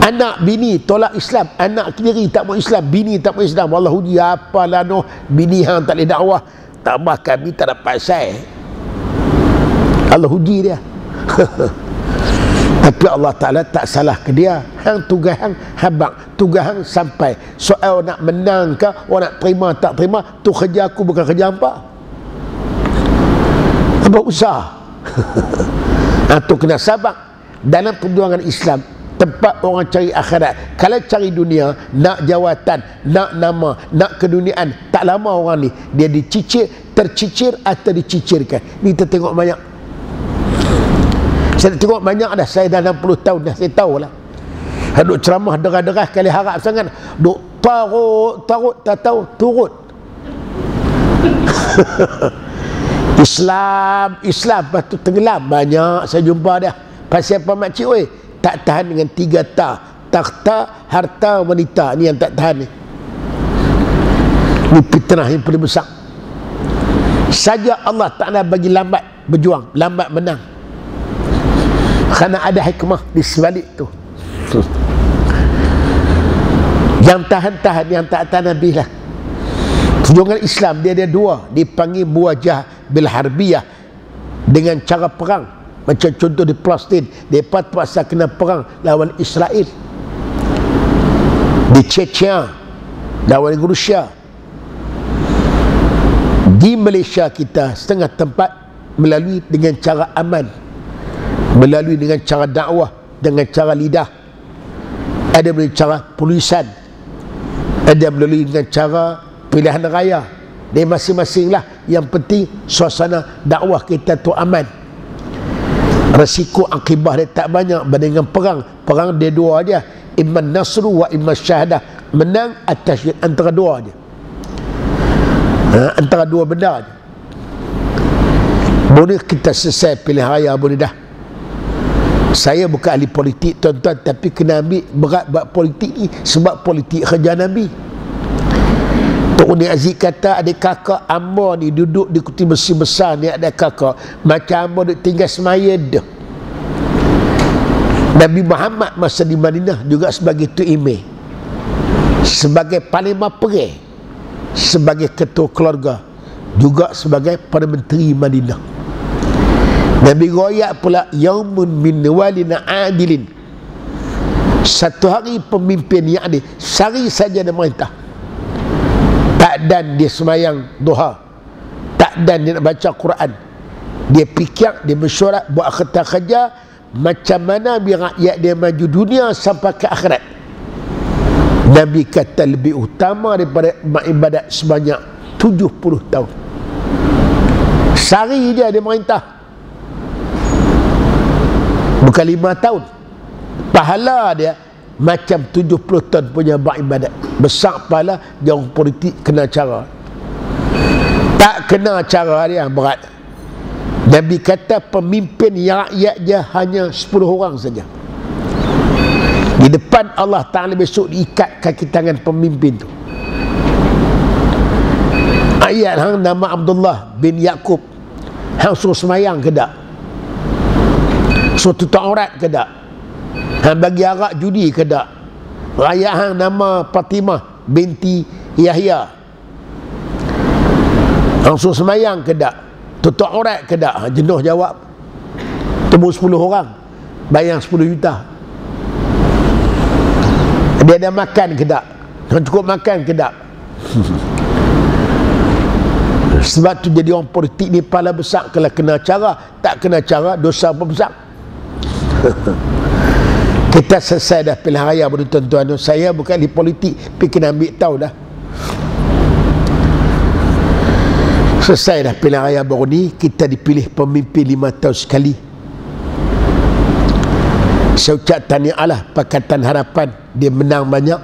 Anak bini tolak Islam, anak kiri tak mau Islam, bini tak mau Islam. Allah uji apalah noh, bini hang tak boleh dakwah, tambah kami tak dapat pasal. Allah uji dia. Tapi Allah Ta'ala tak salah ke dia. Hang tugas hang habang, tugas hang sampai. Soal nak menang ke, orang nak terima tak terima, tu kerja aku bukan kerja hampa. Apa usaha? Tu kena sabar. Dalam perjuangan Islam, tempat orang cari akhirat. Kalau cari dunia, nak jawatan, nak nama, nak keduniaan, tak lama orang ni dia dicicir, tercicir atau dicicirkan. Ni kita tengok banyak. Saya tengok banyak dah. Saya dah 60 tahun dah, saya tahu lah. Duk ceramah derah-derah kali harap sangat. Duk tarut tak tahu turut. Islam lepas tu tenggelam. Banyak saya jumpa dah. Pasal apa makcik oi? Tak tahan dengan 3 ta. Takhta, harta, wanita. Ni yang tak tahan ni. Ni fitnah yang paling besar. Saja Allah Ta'ala bagi lambat berjuang, lambat menang. Kerana ada hikmah di sebalik tu. Yang tahan-tahan, yang tak tahan habis lah. Perjuangan Islam dia ada dua, dipanggil muwajah bil harbiyah, dengan cara perang. Macam contoh di Palestin, mereka terpaksa kena perang lawan Israel. Di Chechnya lawan Rusia. Di Malaysia kita setengah tempat melalui dengan cara aman, melalui dengan cara dakwah, dengan cara lidah, ada melalui cara penulisan, ada melalui dengan cara pilihan raya. Dia masing-masing lah. Yang penting suasana dakwah kita tu aman. Resiko akibah dia tak banyak banding dengan perang. Perang dia dua aja, imma nasru wa imma syahadah, menang atas antara dua aja, antara dua benda aja. Boleh kita selesai pilihan raya, boleh dah. Saya bukan ahli politik tuan-tuan, tapi kena ambil berat buat politik ni, sebab politik kerja Nabi. Tok Uni Aziz kata, adik kakak amba ni duduk di kuti besi besar ni, ada kakak macam amba duduk tinggal semaya dah. Nabi Muhammad masa di Madinah juga sebagai tu imam, sebagai panglima perang, sebagai ketua keluarga, juga sebagai Perdana Menteri Madinah. Nabi royak pula yaumun min walina adilin, satu hari pemimpin yang adil, sehari saja dia merintah. Tak dan dia semayang duha, tak dan dia nak baca Quran, dia fikir, dia mesyuarat, buat kerja macam mana biar rakyat dia maju dunia sampai ke akhirat. Nabi kata lebih utama daripada ibadat sebanyak 70 tahun. Sehari je dia merintah, bukan 5 tahun. Pahala dia macam 70 tahun punya ibadat. Besar pahala, jauh politik kena cara. Tak kena cara dia berat. Nabi kata pemimpin yang rakyat je hanya 10 orang saja. Di depan Allah Ta'ala besok diikat kaki tangan pemimpin tu. Ayat hang nama Abdullah bin Yaqub, hang suruh semayang ke tak? Suruh tutup aurat ke tak? Hang bagi arak judi ke tak? Rakyat hang nama Fatimah binti Yahya, hang suruh semayang ke tak? Tutup aurat ke tak? Jenuh jawab. Temu 10 orang, bayang 10 juta. Dia ada makan ke tak? Hang cukup makan ke tak? Sebab tu jadi orang politik ni pahala besar kalau kena cara. Tak kena cara, dosa apa besar. Kita selesai dah pilihan raya, tuan-tuan. Saya bukan ahli politik, tapi kena ambil tahu dah. Selesai dah pilihan raya baru ni, kita dipilih pemimpin 5 tahun sekali. Saya ucap tahniah lah Pakatan Harapan, dia menang banyak.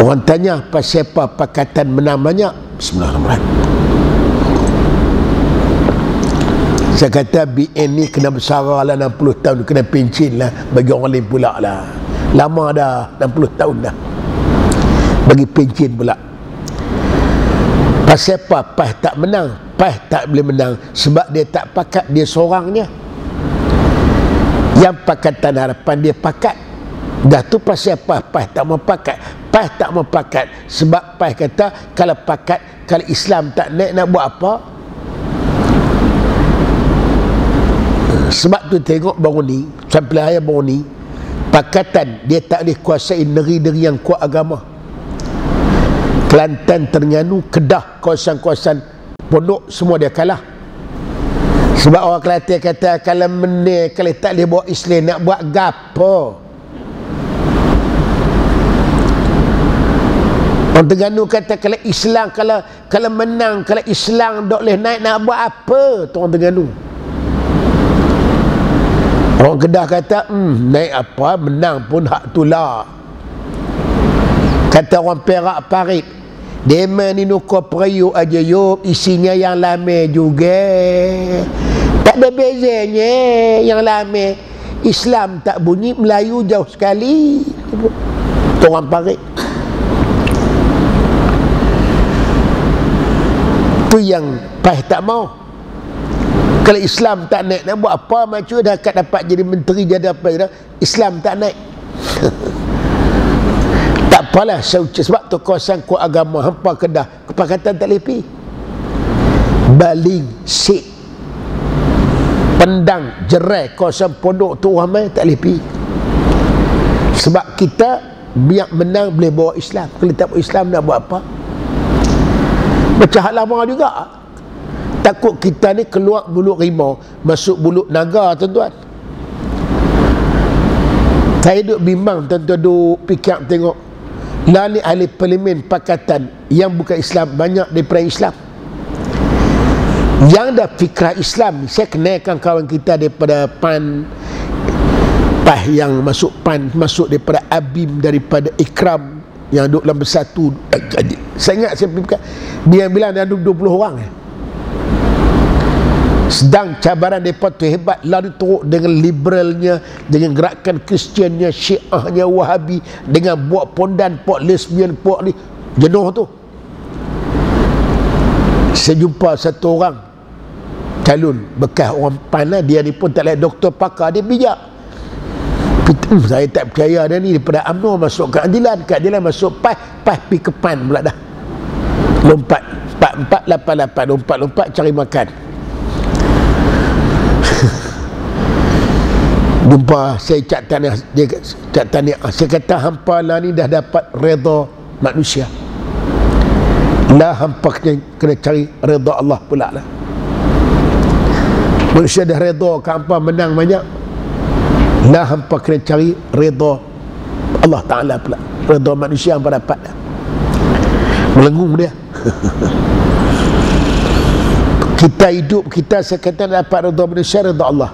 Orang tanya pasal apa Pakatan menang banyak? Bismillahirrahmanirrahim. Saya kata BN ni kena bersara lah 60 tahun, kena pencin lah bagi orang lain pula lah. Lama dah, 60 tahun dah bagi pencin pula. Pasal apa PAS tak menang? PAS tak boleh menang sebab dia tak pakat, dia seorangnya. Yang Pakatan Harapan dia pakat. Dah tu pasal apa PAS tak mau pakat? PAS tak mau pakat sebab PAS kata kalau pakat, kalau Islam tak naik nak buat apa? Sebab tu tengok baru ni, sampai ayat baru ni, Pakatan dia tak boleh kuasai negeri-negeri yang kuat agama. Kelantan, Terengganu, Kedah, kawasan-kawasan pondok semua dia kalah. Sebab orang Kelantan kata kalau menang, kalau tak boleh bawa Islam nak buat gapo? Orang Terengganu kata kalau Islam, kalau menang, kalau Islam tak boleh naik nak buat apa? Tu orang Terengganu. Orang Kedah kata naik apa, menang pun hak tu lah. Kata orang Perak Parit, demen ni nuka periuk aja yuk, isinya yang lama juga. Tak ada bezanya yang lama. Islam tak bunyi, Melayu jauh sekali. Tu orang Parit. Tu yang PAS tak mau. Kalau Islam tak naik nak buat apa? Macam dah kat dapat jadi menteri, jadi apa dah, Islam tak naik. Tak Apalah sebab tu kawasan kuat agama hampa Kedah kepakatan tak lepi. Baling, sik, Pendang, Jerai, kawasan pondok tu ramai tak lepi. Sebab kita biar menang boleh bawa Islam. Kalau tak bawa Islam nak buat apa? Macam hal lama juga. Takut kita ni keluar mulut rimau masuk mulut naga, tuan-tuan. Saya duduk bimbang, tuan-tuan duduk fikir tengok. Lah ni ahli parlimen pakatan yang bukan Islam banyak daripada Islam. Yang dah fikrah Islam, saya kenalkan kawan kita daripada PAN, yang masuk PAN, masuk daripada ABIM, daripada Ikram yang duduk dalam bersatu. Saya ingat dia bilang dia ada 20 orang. Sedang cabaran mereka tu hebat, lalu teruk dengan liberalnya, dengan gerakan Kristiannya, Syiahnya, Wahabi, dengan buat pondan, buat lesbian, buat ni, jenuh tu. Saya jumpa satu orang calon bekas orang PAN lah, dia ni pun tak layak doktor pakar, dia bijak. Saya tak percaya dia ni daripada UMNO masuk ke keadilan masuk PAS pergi ke PAN pula dah. Lompat 4488 lompat cari makan. Jumpa saya cak tahniah, saya kata hampa lah ni dah dapat redha manusia, lah hampa kena cari redha Allah pula lah. Manusia dah redha ke hampa menang banyak, lah hampa kena cari redha Allah Ta'ala pula. Redha manusia hampa dapat dah. Melengung dia. Kita hidup, kita sekatan dapat redha manusia, redha Allah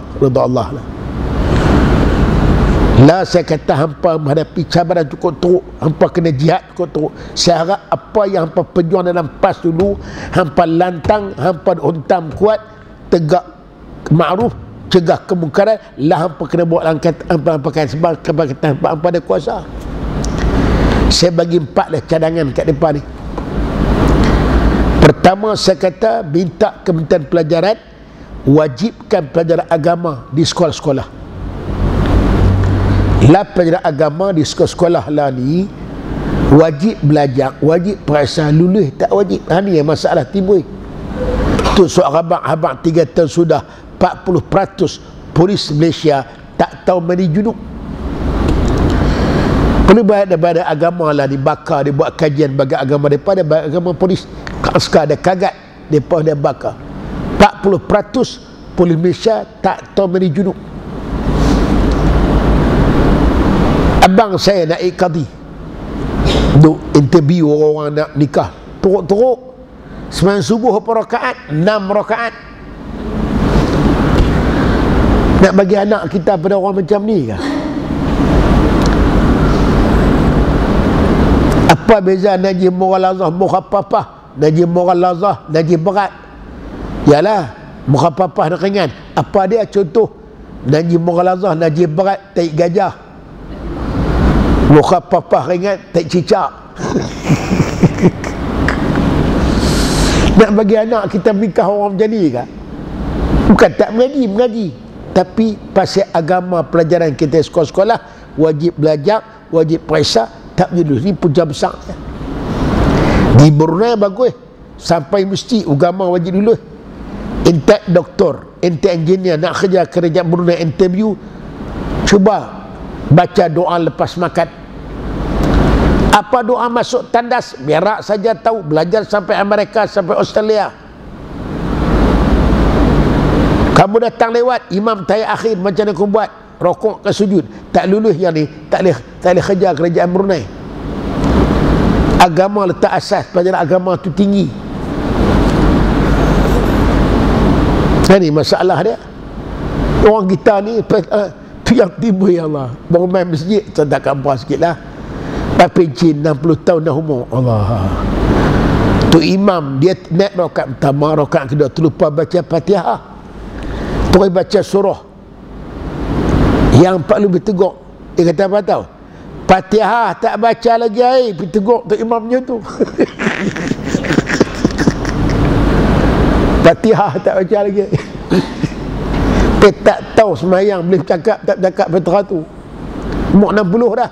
lah. Lah saya kata hampa menghadapi cabaran cukup teruk, hampa kena jihad cukup teruk. Saya harap apa yang hampa perjuang dalam PAS dulu, hampa lantang, hampa hentam kuat, tegak ma'ruf, cegah kemungkaran, lah hampa kena buat langkah hampa sebab kebangkitan hampa ada kuasa. Saya bagi 4 lah cadangan kat depan ni. Pertama, saya kata minta Kementerian Pelajaran wajibkan pelajaran agama di sekolah-sekolah. Lah pelajaran agama di sekolah-sekolah lah ni wajib belajar, wajib perasa, lulus tak wajib. Ni yang masalah timbul. Tu soal abang 3 tahun sudah 40% polis Malaysia tak tahu mandi junub. Perlu daripada agama lah dibakar, dia buat kajian bagi agama daripada agama polis. Askar ada kagat, mereka ada bakar. 40% polis Malaysia tak tahu mandi junub. Abang saya naik qadi, duk interview orang-orang nak nikah, teruk-teruk. Sembahyang subuh berapa rakaat? 6 rakaat. Nak bagi anak kita pada orang macam ni ke? Apa beza najis mughalazah, mukhafafah? Najis mughalazah, najis berat. Yalah, mukhafafah nak ringan. Apa dia contoh? Najis mughalazah, najis berat, taik gajah. Mukhafafah ringan, taik cicak. Nak bagi anak kita nikah orang macam ni ke? Bukan tak mengaji, tapi pasal agama pelajaran kita sekolah-sekolah wajib belajar, wajib periksa, tak boleh. Ni punca besar. Di Brunei bagus, sampai mesti agama wajib dulu. Ente doktor, ente engineer nak kerja Brunei interview, cuba baca doa lepas makan. Apa doa masuk tandas? Berak saja tahu. Belajar sampai Amerika, sampai Australia. Kamu datang lewat, imam tahiyat akhir macam mana kau buat? Rokok ke sujud? Tak lulus yang ni, tak boleh kerja kerajaan Brunei. Agama letak asas, pelajaran agama tu tinggi. Ini masalah dia. Orang kita ni tu yang timbul, ya Allah. Baru main masjid, sedekah kampung sikit lah. Pencin 60 tahun dah umur. Allah. Tu imam dia naik rakaat pertama, rakaat kedua terlupa baca Fatihah. Terus baca surah. Yang Pak Lu bertegur. Dia kata apa tahu? Fatihah tak baca lagi, pergi tegur tu imamnya tu. Fatihah tak baca lagi. Dia tak tahu semayang boleh cakap tak cakap Fatihah tu. Umur 60 dah.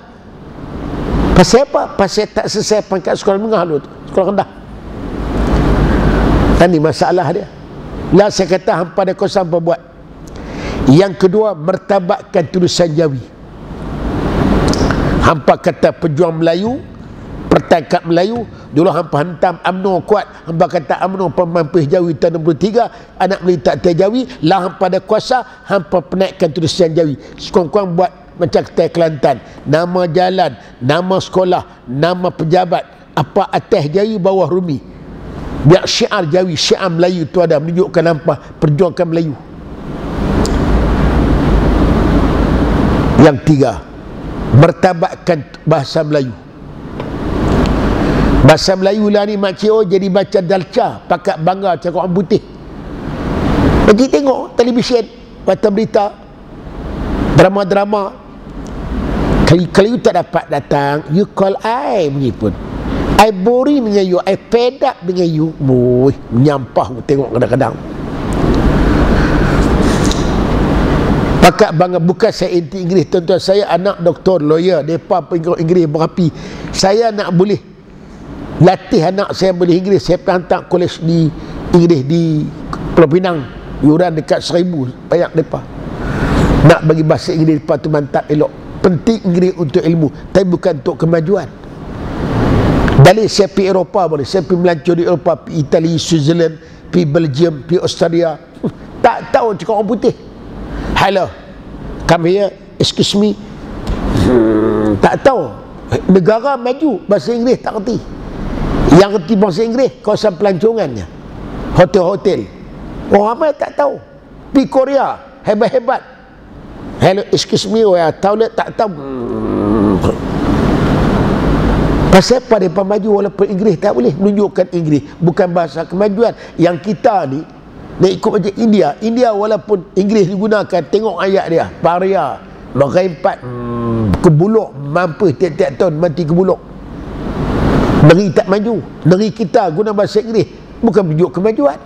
Pasal apa? Pasal tak selesai pangkat sekolah menengah dulu tu, sekolah rendah. Ini masalah dia. Lah saya kata hampa ada kuasa hampa buat. Yang kedua, mertabatkan tulisan Jawi. Hampa kata pejuang Melayu, pertangkap Melayu. Dulu hampa hantam UMNO kuat, hampa kata UMNO pemampih Jawi tahun 63, anak Melayu tak tahu Jawi. Lah hampa ada kuasa, hampa penaikkan tulisan Jawi. Sekurang-kurang buat macam Ketai Kelantan, nama jalan, nama sekolah, nama pejabat, apa atas Jawi, bawah Rumi. Biar syiar Jawi, syiar Melayu tu ada, menunjukkan hampa perjuangkan Melayu. Yang tiga, mertabatkan bahasa Melayu. Bahasa Melayu lah ni makcik jadi baca dalca, pakat bangga cakap orang putih. Pergi tengok televisyen, baca berita, drama-drama. Kalau you tak dapat datang, you call I bunyi pun. I boring dengan you, I fed up dengan you. Boy, menyampah tengok kadang-kadang. Pakat bangga, bukan saya anti Inggeris tuan-tuan, saya anak doktor, lawyer, mereka pengikut Inggeris berapi. Saya nak boleh latih anak saya boleh Inggeris, saya hantar kolej di Inggeris di Pulau Pinang, yuran dekat 1000 banyak mereka. Nak bagi bahasa Inggeris mereka tu mantap elok. Penting Inggeris untuk ilmu, tapi bukan untuk kemajuan. Balik saya pergi Eropah boleh, saya pergi melancur di Eropah, pergi Itali, Switzerland, pergi Belgium, pergi Australia, tak tahu cakap orang putih. Hello, come here, excuse me. Tak tahu. Negara maju, bahasa Inggeris tak kerti. Yang kerti bahasa Inggeris, kawasan pelancongannya, hotel-hotel. Orang ramai tak tahu. Pergi Korea, hebat-hebat. Hello, excuse me, toilet tak tahu. Pasal apa mereka maju walaupun Inggeris tak boleh menunjukkan Inggeris bukan bahasa kemajuan. Yang kita ni nak ikut macam India. India walaupun Inggeris digunakan, tengok ayat dia, paria, merempat, kebuluk, mampu tiap-tiap tahun mati kebuluk. Negeri tak maju. Negeri kita guna bahasa Inggeris bukan menunjuk kemajuan.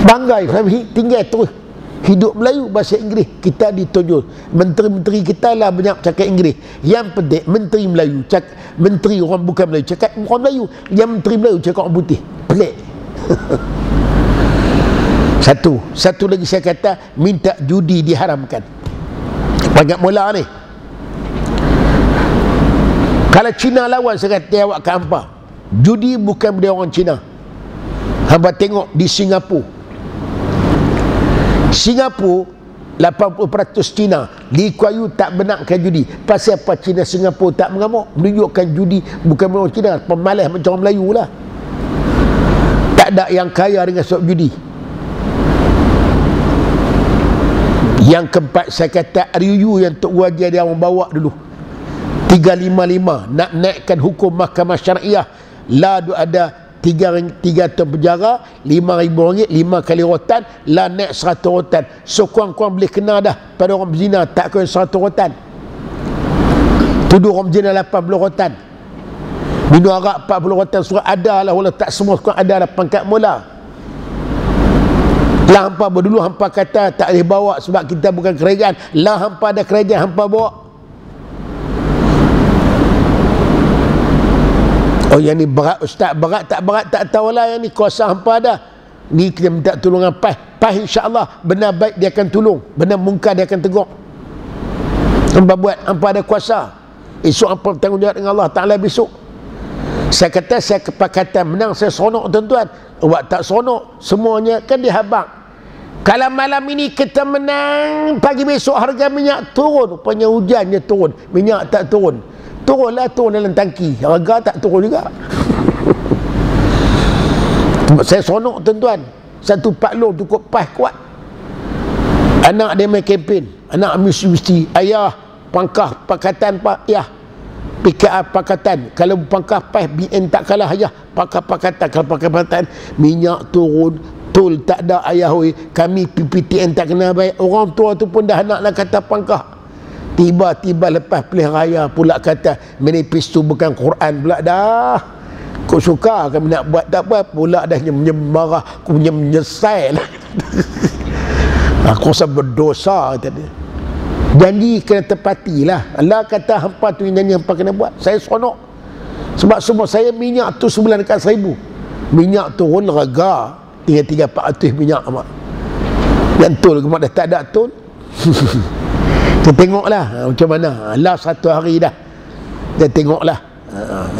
Banggai kami tinggal terus hidup Melayu bahasa Inggeris. Kita ditunjuk menteri-menteri kita lah banyak cakap Inggeris. Yang penting menteri Melayu cakap, menteri orang bukan Melayu cakap orang Melayu, yang menteri Melayu cakap orang putih. Pelik. Satu lagi saya kata, minta judi diharamkan. Banyak mula ni. Kalau Cina lawan, saya kata awak ke hampa, judi bukan benda orang Cina. Hampa tengok di Singapura, 80% Cina. Lee Kuan Yew tak benarkan judi. Pasal apa Cina Singapura tak mengamuk? Menunjukkan judi bukan orang Cina, pemalas macam orang Melayu lah. Tak ada yang kaya dengan sebab judi. Yang keempat saya kata, RUU yang Tok Wajah dia orang bawa dulu 355 nak naikkan hukum mahkamah syariah. Lah ada 3 tahun penjara, RM5,000, 5 kali rotan, lah naik 100 rotan. So kurang-kurang boleh kena dah pada orang berzina, tak kena 100 rotan. Tuduh orang berzina 80 rotan, minum arak 40 rotan. Surah ada lah, walau tak semua sekarang ada lah pangkat mula. Lah hampa dulu hampa kata tak boleh bawa sebab kita bukan kerajaan. Lah hampa ada kerajaan, hampa bawa. Oh yang ni berat ustaz, berat tak tahulah, yang ni kuasa hampa ada. Ni kita minta tolongan PAS insya-Allah, benar baik dia akan tolong, benar mungkar dia akan tegur. Hampa buat, hampa ada kuasa. Esok hampa bertanggungjawab dengan Allah Taala besok. Saya kata saya kepakatan menang, saya seronok tuan-tuan. Awak tak seronok, semuanya kan dihabang. Kalau malam ini kita menang, pagi besok harga minyak turun, rupanya hujannya turun, minyak tak turun. Turunlah, turun dalam tangki, harga tak turun juga. Saya seronok tuan-tuan. Satu paklong cukup PAS kuat. Anak dia main kempen, anak mesti ayah pangkah pakatan pak, ya PKR pakatan. Kalau pangkah PAS BN tak kalah ayah pangkah pakatan. Kalau pangkah pakatan minyak turun, tol tak ada ayah oi, kami PPTN tak kena baik. Orang tua tu pun dah nak kata pangkah. Tiba-tiba lepas pilihan raya pula kata menipis tu bukan Quran pula dah. Kau suka kami nak buat tak apa pula dah marah, aku menyesal. Aku rasa berdosa tadi. Janji kena tepatilah. Allah kata hampa tu janji hampa kena buat. Saya seronok. Sebab semua saya minyak tu sebulan dekat 1,000. Minyak turun rega, tinggal 300-400 minyak amat. Yang tol kemak dah tak ada tol. Kita tengoklah macam mana. Last 1 hari dah. Kita tengoklah.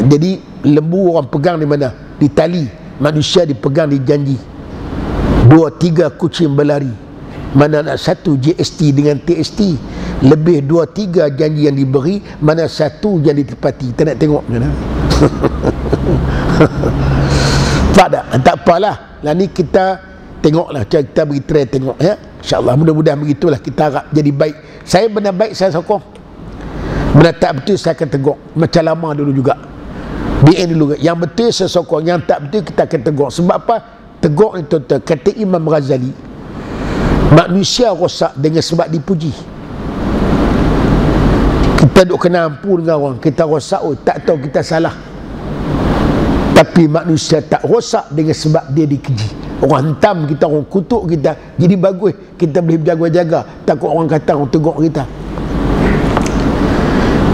Jadi lembu orang pegang di mana? Di tali. Manusia dipegang di janji. 2-3 kucing berlari. Mana nak satu GST dengan TST. Lebih 2-3 janji yang diberi, mana satu yang ditepati. Kita nak tengok macam mana. Tak apalah. Lah ni kita tengoklah, kita bagi try tengok ya. InsyaAllah mudah-mudahan begitulah, kita harap jadi baik. Saya benar baik saya sokong. Benar tak betul saya akan tegur. Macam lama dulu juga. BN dulu. Yang betul saya sokong, yang tak betul kita akan tegur. Sebab apa? Tegur ni tuan-tuan. Kata Imam Ghazali, manusia rosak dengan sebab dipuji. Kita duk kena ampun dengan orang, kita rosak, tak tahu kita salah. Tapi manusia tak rosak dengan sebab dia dikeji. Orang hentam kita, orang kutuk kita, jadi bagus kita boleh berjaga-jaga, takut orang kata, orang tegur kita.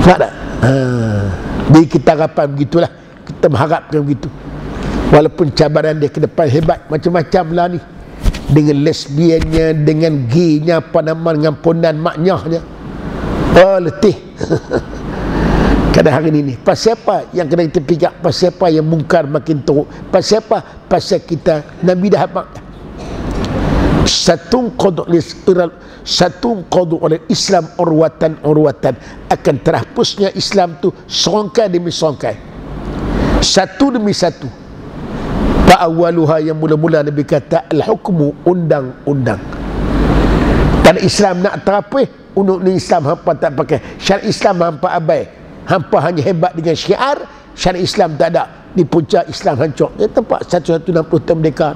Faham tak? Jadi kita harapan begitulah, kita mengharapkan begitu. Walaupun cabaran dia ke depan hebat macam-macam lah ni, dengan lesbiannya, dengan gaynya, apa nama, dengan pondan maknyahnya. Oh letih. Kadang hari ini pasal apa yang kena kita fikir? Pasal apa yang mungkar makin teruk? Pasal apa? Pasal kita Nabi dah habaq satu qadu oleh Islam urwatan akan terhapusnya Islam tu serangkai demi serangkai, satu demi satu. Fa'awaluha, yang mula-mula Nabi kata al-hukmu, undang-undang. Dan Islam nak terapih, undang Islam hampa tak pakai. Syariat Islam hampa abai. Hampa hanya hebat dengan syiar, syariat Islam tak ada. Di puncak Islam hancur. Dia tempat 160 tahun merdeka.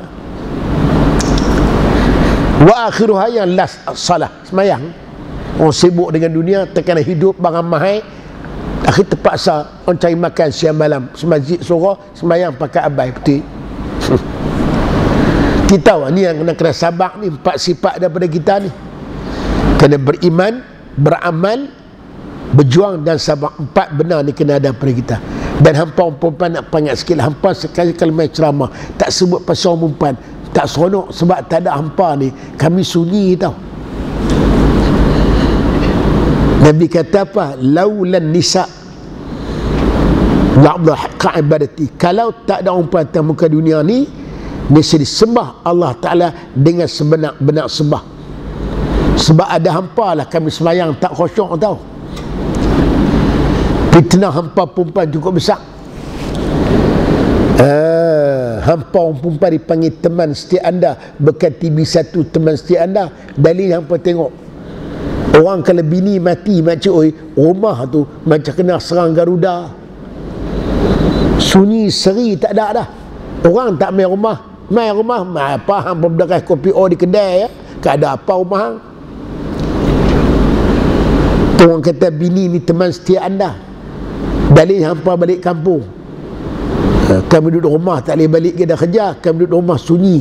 Wa akhiruha, yang last salah, semayang. Orang sibuk dengan dunia, terkena hidup barang mahal, akhir terpaksa orang cari makan siang malam, semasjid surah, semayang pakai abai betul. Kita tahu ni yang kena sabar ni, 4 sifat daripada kita ni. Kena beriman, beramal, berjuang dan sabar. 4 benar ni kena ada pada kita. Dan hampa perempuan nak panggil sikit, hampa sekali kalau main ceramah tak sebut pasal perempuan, tak seronok. Sebab tak ada hampa ni, kami sunyi tau. Nabi kata apa? Laulan nisa la'abdul haqqa ibadati. Kalau tak ada perempuan atas muka dunia ni, mesti disembah Allah Ta'ala dengan sebenar-benar sembah. Sebab ada hampa lah kami semayang tak khusyuk tau. Fitnah hampa perempuan cukup besar. Hampa orang perempuan dipanggil teman setia anda, bukan TV1 teman setia anda. Dalil hampa tengok, orang kalau bini mati macam rumah tu macam kena serang Garuda. Sunyi seri tak ada dah. Orang tak main rumah, apa hampa berderas kopi di kedai ya. Tak ada apa rumah hang. Orang kata bini ni teman setia anda. Dalil hampa balik kampung. Kami duduk rumah tak boleh balik, kita dah kerja. Kami duduk rumah sunyi.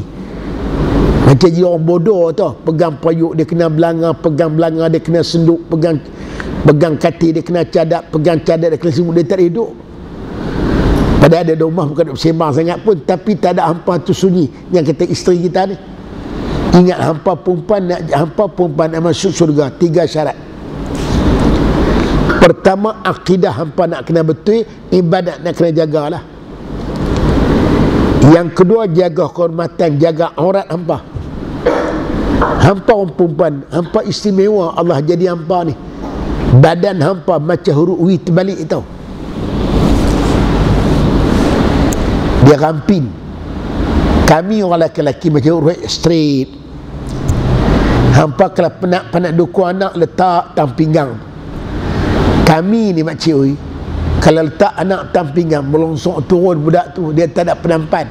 Macam jadi orang bodoh tu. Pegang payuk dia kena belanga, pegang belanga dia kena senduk, pegang katil dia kena cadap, pegang cadap dia kena sembut, dia tak hidup. Padahal ada rumah bukan duduk sembang sangat pun, tapi tak ada hampa tu sunyi. Yang kata isteri kita ni, ingat hampa perempuan nak masuk syurga 3 syarat. Pertama, akidah hampa nak kena betul, ibadat nak kena jagalah. Yang kedua, jaga kehormatan, jaga aurat hampa. Hampa orang perempuan, hampa istimewa Allah jadi hampa ni. Badan hampa macam huruf W terbalik tau. Dia ramping. Kami orang lelaki macam huruf straight. Hampa kalau penat dukung anak, letak tang pinggang. Kami ni makcik oi, kalau letak anak tang pinggang, melongsok turun budak tu, dia tak ada penampan.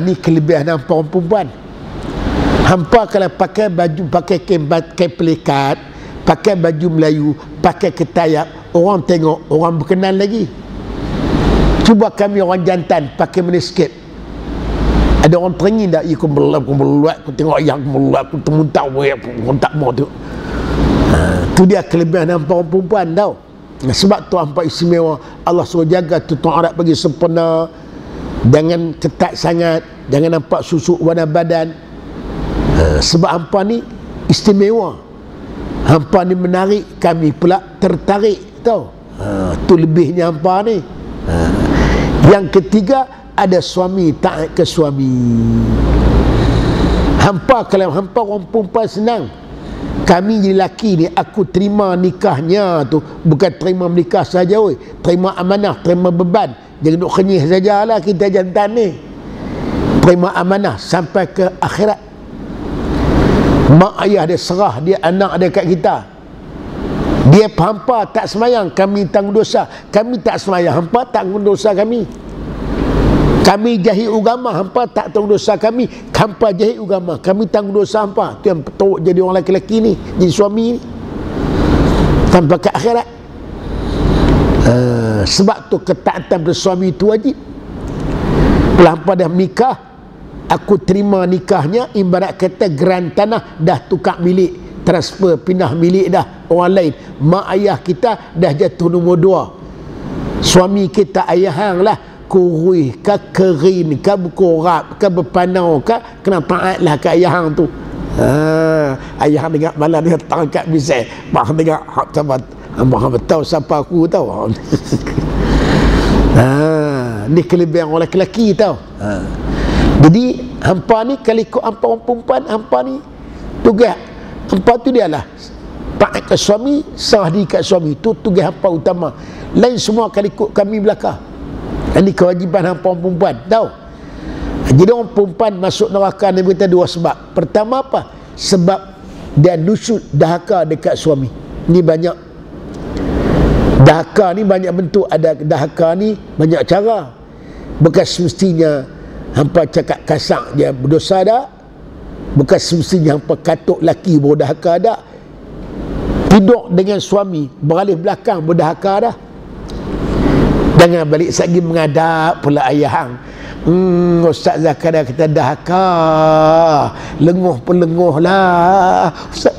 Ni kelebihan hampa orang perempuan. Hampa kalau pakai baju, pakai pelikat, pakai baju Melayu, pakai ketayap, orang tengok, orang berkenan lagi. Cuba kami orang jantan pakai miniskirt, Ada orang teringin dah, aku meluat, aku tengok ayah aku meluat, aku termuntah, aku tak mau tu. Tu dia kelebihan hampa orang perempuan tau. Sebab tu hampa istimewa. Allah suruh jaga tutup aurat bagi sempurna, jangan ketat sangat, jangan nampak susuk warna badan. Sebab hampa ni istimewa, hampa ni menarik, kami pula tertarik tau. Tu lebihnya hampa ni. Yang ketiga, ada suami taat ke suami. Hampa, kalau hampa orang perempuan senang, kami jadi lelaki ni, aku terima nikahnya tu bukan terima menikah saja, oi, terima amanah, terima beban. Jangan duk kenyih sajalah kita jantan ni. Terima amanah sampai ke akhirat. Mak ayah dia serah dia, anak dia kat kita. Dia hampa tak semayang, kami tanggung dosa. Kami tak semayang, hampa tanggung dosa kami. Kami jahit agama, hampa tak tanggung dosa kami. Hampa jahit agama, kami tanggung dosa hampa. Tu yang teruk jadi orang lelaki ni, jadi suami ni sampai ke akhirat. Sebab tu ketaatan bersuami itu wajib. Bila hampa dah menikah, aku terima nikahnya, ibarat kata geran tanah dah tukar milik, transfer, pindah milik dah orang lain. Mak ayah kita dah jatuh nombor 2. Suami kita ayah hang lah, kurui ke kerin ke berkorap ke berpanau ke, kena taatlah ke ayah hang tu. Ayah hang dengar malam dia tangkap bisai, mak hang dengar hak sahabat, mak hang tahu siapa aku tahu. Ni kelebihan orang lelaki tau. Jadi hampa ni, kalau ikut hampa orang perempuan, hampa ni tugas hampa tu dia lah taat ke suami, serah diri kat suami. Tu tugas hampa utama. Lain semua kalau ikut kami belakang. Ini kewajiban hampa orang perempuan tahu. Jadi orang perempuan masuk neraka ni berita 2 sebab. Pertama apa? Sebab dia nusut, dahaka dekat suami. Ni banyak. Dahaka ni banyak bentuk. Ada dahaka ni banyak cara. Bukan semestinya hampa cakap kasar dia berdosa dah. Bukan semestinya hampa katuk laki berdahaka dah. Tidur dengan suami beralih belakang berdahaka dah. Jangan balik lagi mengadap pula ayah hang. Ustaz Zakaria kata dahaka, lenguh pun lenguh lah Ustaz.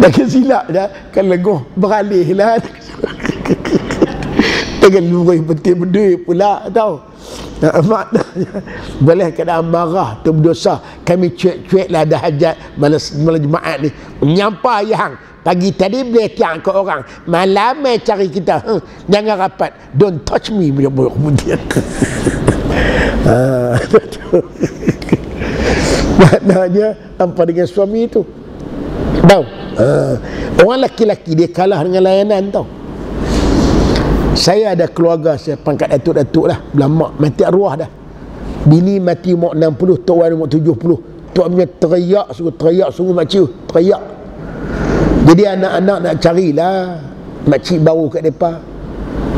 Dah silap dah, kan lenguh beralih lah. Jangan lurus penting berduit pula tau. Boleh keadaan marah tu berdosa. Kami cuek-cuek lah dah hajat malam Jumaat ni, menyampa ayah hang. Pagi tadi boleh tiang ke orang, malam cari kita. Jangan rapat, don't touch me kemudian. Maknanya apa dengan suami itu tahu. Orang laki-laki dia kalah dengan layanan tau. Saya ada keluarga, saya pangkat datuk-datuk lah, belah mak mati arwah dah, bini mati umur 60, tok wan umur 70. Tok punya teriak sungguh makcik teriak. Jadi anak-anak nak carilah makcik baru kat mereka.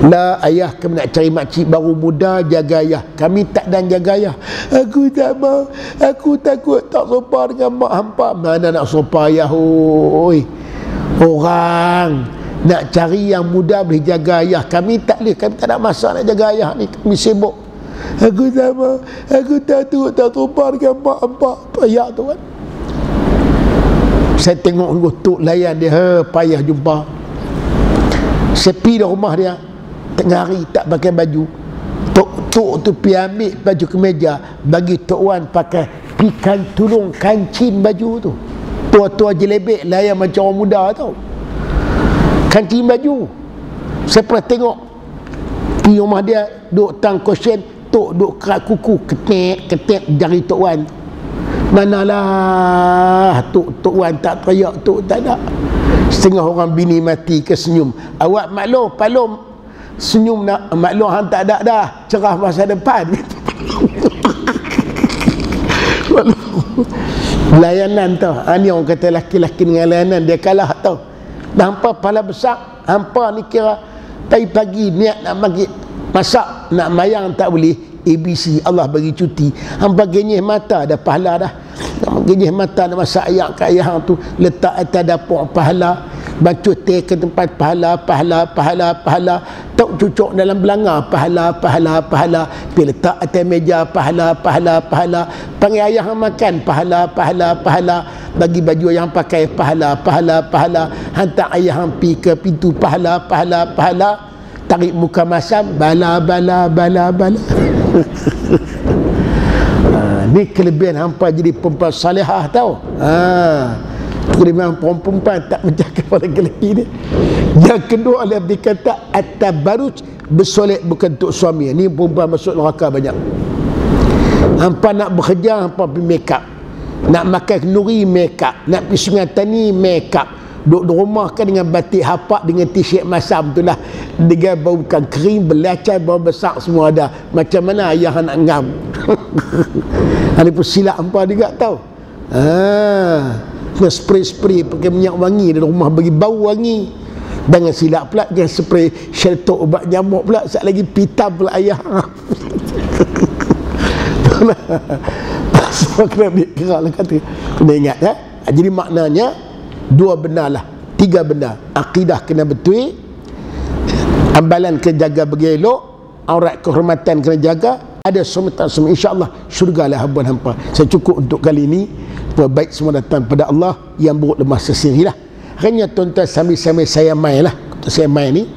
Lah ayah kami nak cari makcik baru muda jaga ayah. Kami tak dan jaga ayah. Aku tak mau, aku takut tak sopan dengan mak hampa. Mana nak sopan ayah, oi. Orang nak cari yang muda boleh jaga ayah. Kami tak boleh, kami tak ada masa nak jaga ayah ni, kami sibuk. Aku tak mau, aku takut tak sopan dengan mak hampa. Teriak tu kan. Saya tengok tok layan dia, payah jumpa. Saya pergi di rumah dia tengah hari tak pakai baju. Tok tu pergi ambil baju kemeja, bagi Tok Wan pakai, pikan tulung kancing baju tu. Tua-tua jelebek layan macam orang muda tau. Kancing baju. Saya pernah tengok pergi rumah dia, duk tang kosen, tok duk kerak kuku, ketek jari Tok Wan. Manalah Tok Wan tak teriak, Tok tak ada. Setengah orang bini mati ke senyum. Awak maklum, palum senyum nak maklum hang tak ada dah, cerah masa depan. Layanan tau. Ni orang kata laki-laki dengan layanan dia kalah tau. Dah hampa pala besar, hampa ni kira pagi niat nak bagi masak, nak mayang tak boleh. ABC Allah bagi cuti, hampa genyih mata dah pahala dah. Genyih mata nak masak ayak kat ayah hang tu, letak atas dapur pahala, baca teh ke tempat pahala. tok cucuk dalam belanga, pahala, pahala, pahala. Pergi letak atas meja, pahala, pahala, pahala. Panggil ayah yang makan, pahala, pahala, pahala. Bagi baju yang pakai, pahala, pahala, pahala. Hantar ayah yang pergi ke pintu, pahala, pahala, pahala. Tarik muka masam, bala, bala, bala, bala. Ni kelebihan hampa jadi perempuan salihah tau. Kelebihan perempuan tak menjaga pada lelaki ni. Yang kedua adalah dikata at-tabarruj, bersolek bukan untuk suami. Ni perempuan masuk neraka banyak. Hampa nak bekerja, hampa pergi make up. Nak makan kenduri, make up. Nak pergi Sungai Tani, make up. Duduk di rumah kan dengan batik hapak, dengan t-shirt masam tu lah. Dengan bau bukan kering, belacai, bau besar semua ada. Macam mana ayah nak ngam. Ini pun silap hampa juga tau. Spray-spray pakai minyak wangi dalam rumah bagi bau wangi. Jangan silap pula, jangan spray shelter obat nyamuk pula. Sekali lagi pitam pula ayah. Semua kena ambil gerak lah kata. Kena ingat ya. Jadi maknanya dua benda lah, tiga benda. Akidah kena betul, amalan kena jaga bagi elok, aurat kehormatan kena jaga, ada semua insya-Allah syurga lah habuan hampa. Saya cukup untuk kali ini. Baik semua datang pada Allah, yang buruk lemah sesirilah. Hanya tuan-tuan sambil-sambil saya main lah. Saya main ni,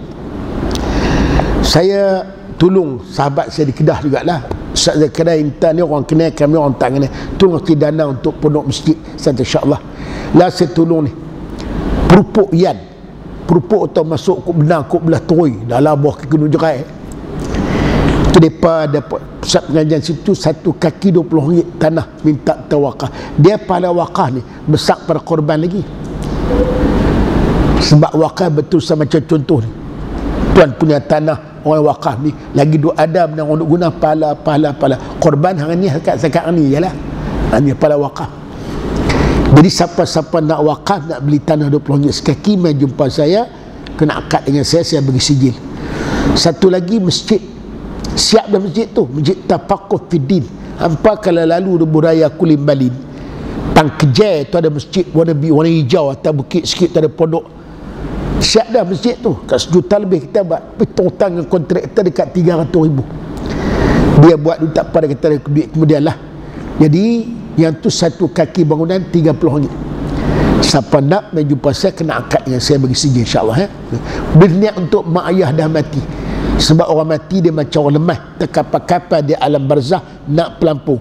saya tolong sahabat saya di Kedah jugalah. Ustaz Zakaria Intan ni orang kenal kami, orang tak kenal. Tolong dana untuk pondok masjid. Insya-Allah. Lah saya tolong ni. Perupuk yan. Perupuk atau masuk kok benar kok belah terui dalam bawah kaki gunung jerai. Itu mereka dapat pusat pengajian situ, satu kaki RM20 tanah minta tawakah. Dia pada wakah ni besar pada korban lagi. Sebab wakah betul sama macam contoh ni, tuan punya tanah, orang wakah ni lagi duk ada benda orang duk guna pahala. Korban hari ni sekarang ni ialah hanya pada wakah. Jadi siapa-siapa nak wakaf, nak beli tanah RM20 sekaki, mai jumpa saya, kena akad dengan saya bagi sijil. Satu lagi masjid, siap dah masjid tu, masjid Tafaqquh Fiddin. Hampa kalau lalu di Buraya Kulim Balin, Tang Kejai tu ada masjid warna hijau atas bukit sikit, tu ada pondok. Siap dah masjid tu, kat sejuta lebih kita buat. Pitong dengan kontraktor dekat 300,000. Dia buat tu tak pada kata duit kemudian lah. Jadi yang tu satu kaki bangunan RM30. Siapa nak main jumpa saya, kena akad dengan saya bagi sijil insya-Allah. Berniat untuk mak ayah dah mati. Sebab orang mati dia macam orang lemah, terkapar-kapar dia alam barzah, nak pelampung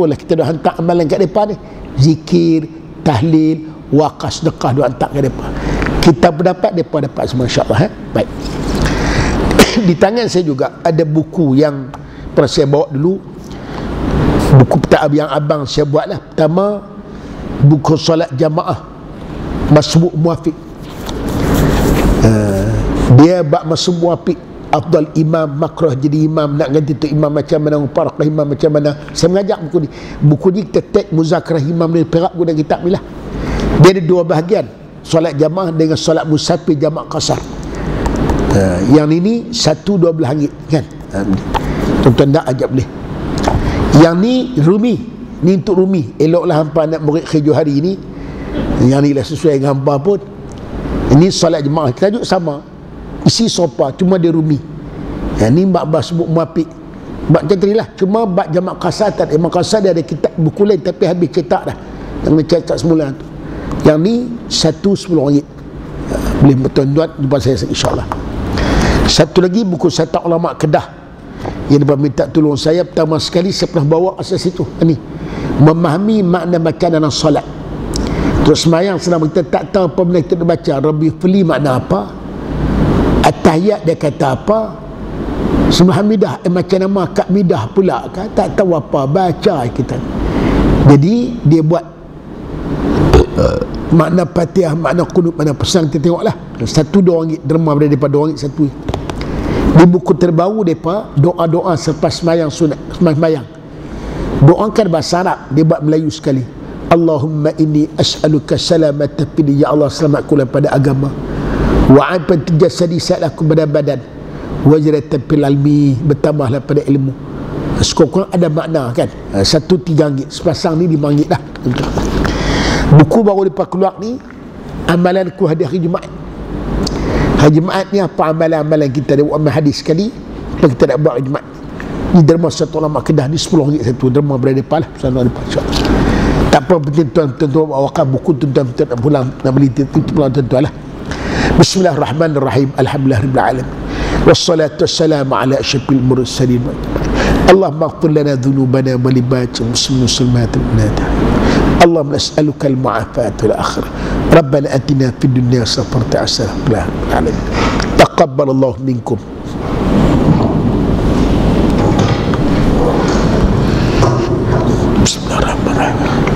lah kita dah hantar amalan kat depan ni. Zikir, tahlil, wakaf, sedekah dah hantar kat depan. Kita berdapat, mereka dapat semua insya-Allah. Baik. Di tangan saya juga ada buku yang pernah saya bawa dulu. Buku petak yang abang saya buat lah. Pertama, buku solat jamaah Masbuk Muafiq. Dia bak Masbuk Muafiq, afdal imam, makruh jadi imam, nak ganti tu imam macam mana, parakah imam macam mana. Saya mengajak buku ni. Buku ni kita tag muzakarah imam ni Perak guna kitab ni lah. Dia ada dua bahagian, solat jamaah dengan solat musafir jamaah qasar. Yang ini RM1.12 kan. Tuan-tuan tak ajak boleh. Yang ni Rumi, ni untuk Rumi. Eloklah hampa nak murid kerja hari ni. Yang ni lah sesuai dengan hampa pun. Ini solat jemaah, tajuk sama, isi sopa, cuma dia Rumi. Yang ni bab sebut muafiq, bab macam tadi lah. Cuma bab jamak kasar tak, jamak kasar dia ada kitab buku lain tapi habis cetak dah, yang cetak semula tu. Yang ni RM110. Boleh tuan-tuan jumpa saya insya-Allah. Satu lagi buku Sata Ulama Kedah yang dapat minta tolong saya. Pertama sekali saya pernah bawa asas itu ni, memahami makna bacaan dalam solat. Terus semayang senang, kita tak tahu apa benda kita baca. Rabbi fili makna apa, at-tahiyat dia kata apa, semua hamidah macam nama Kak Midah pula kan, tak tahu apa baca kita. Jadi dia buat makna Fatihah, makna qunut, makna pesan, kita tengoklah. Satu RM2 derma daripada RM2 satu. Di buku terbaru mereka doa-doa selepas sembahyang sunat, sembahyang. Doa kan bahasa Arab, dia buat Melayu sekali. Allahumma inni as'aluka salamata fid, ya Allah selamatku pada agama, wa afatan jasadi, salatku pada badan, wajratan fil ilmi, bertambahlah pada ilmu. Sekurang ada makna kan. Satu RM3, sepasang ni RM5 dah. Buku baru lepas keluar ni, amalanku hari Jumaat. Hari Jumaat ni apa amalan-amalan kita? Ada amal hadis sekali, apa kita nak buat hari Jumaat ni? Derma satu ulama Kedah ni RM10 satu, derma berada palah sana depan, insya-Allah. Tak apa, penting tuan-tuan wakaf buku, tuan-tuan nak pulang, nak beli itu pulang tuan-tuan lah. Bismillahirrahmanirrahim. Alhamdulillahirabbil alamin. Wassalatu wassalamu ala asyrafil mursalin. Allahumma ighfir lana dhunubana wa li ba'il muslimin muslimatin nada. Allahumma nas'aluka al-mu'afat wal akhirah. Rabbana atina fid dunya hasanatan wa fil akhirati hasanatan. Taqabbalallahu minkum. Bismillahirrahmanirrahim.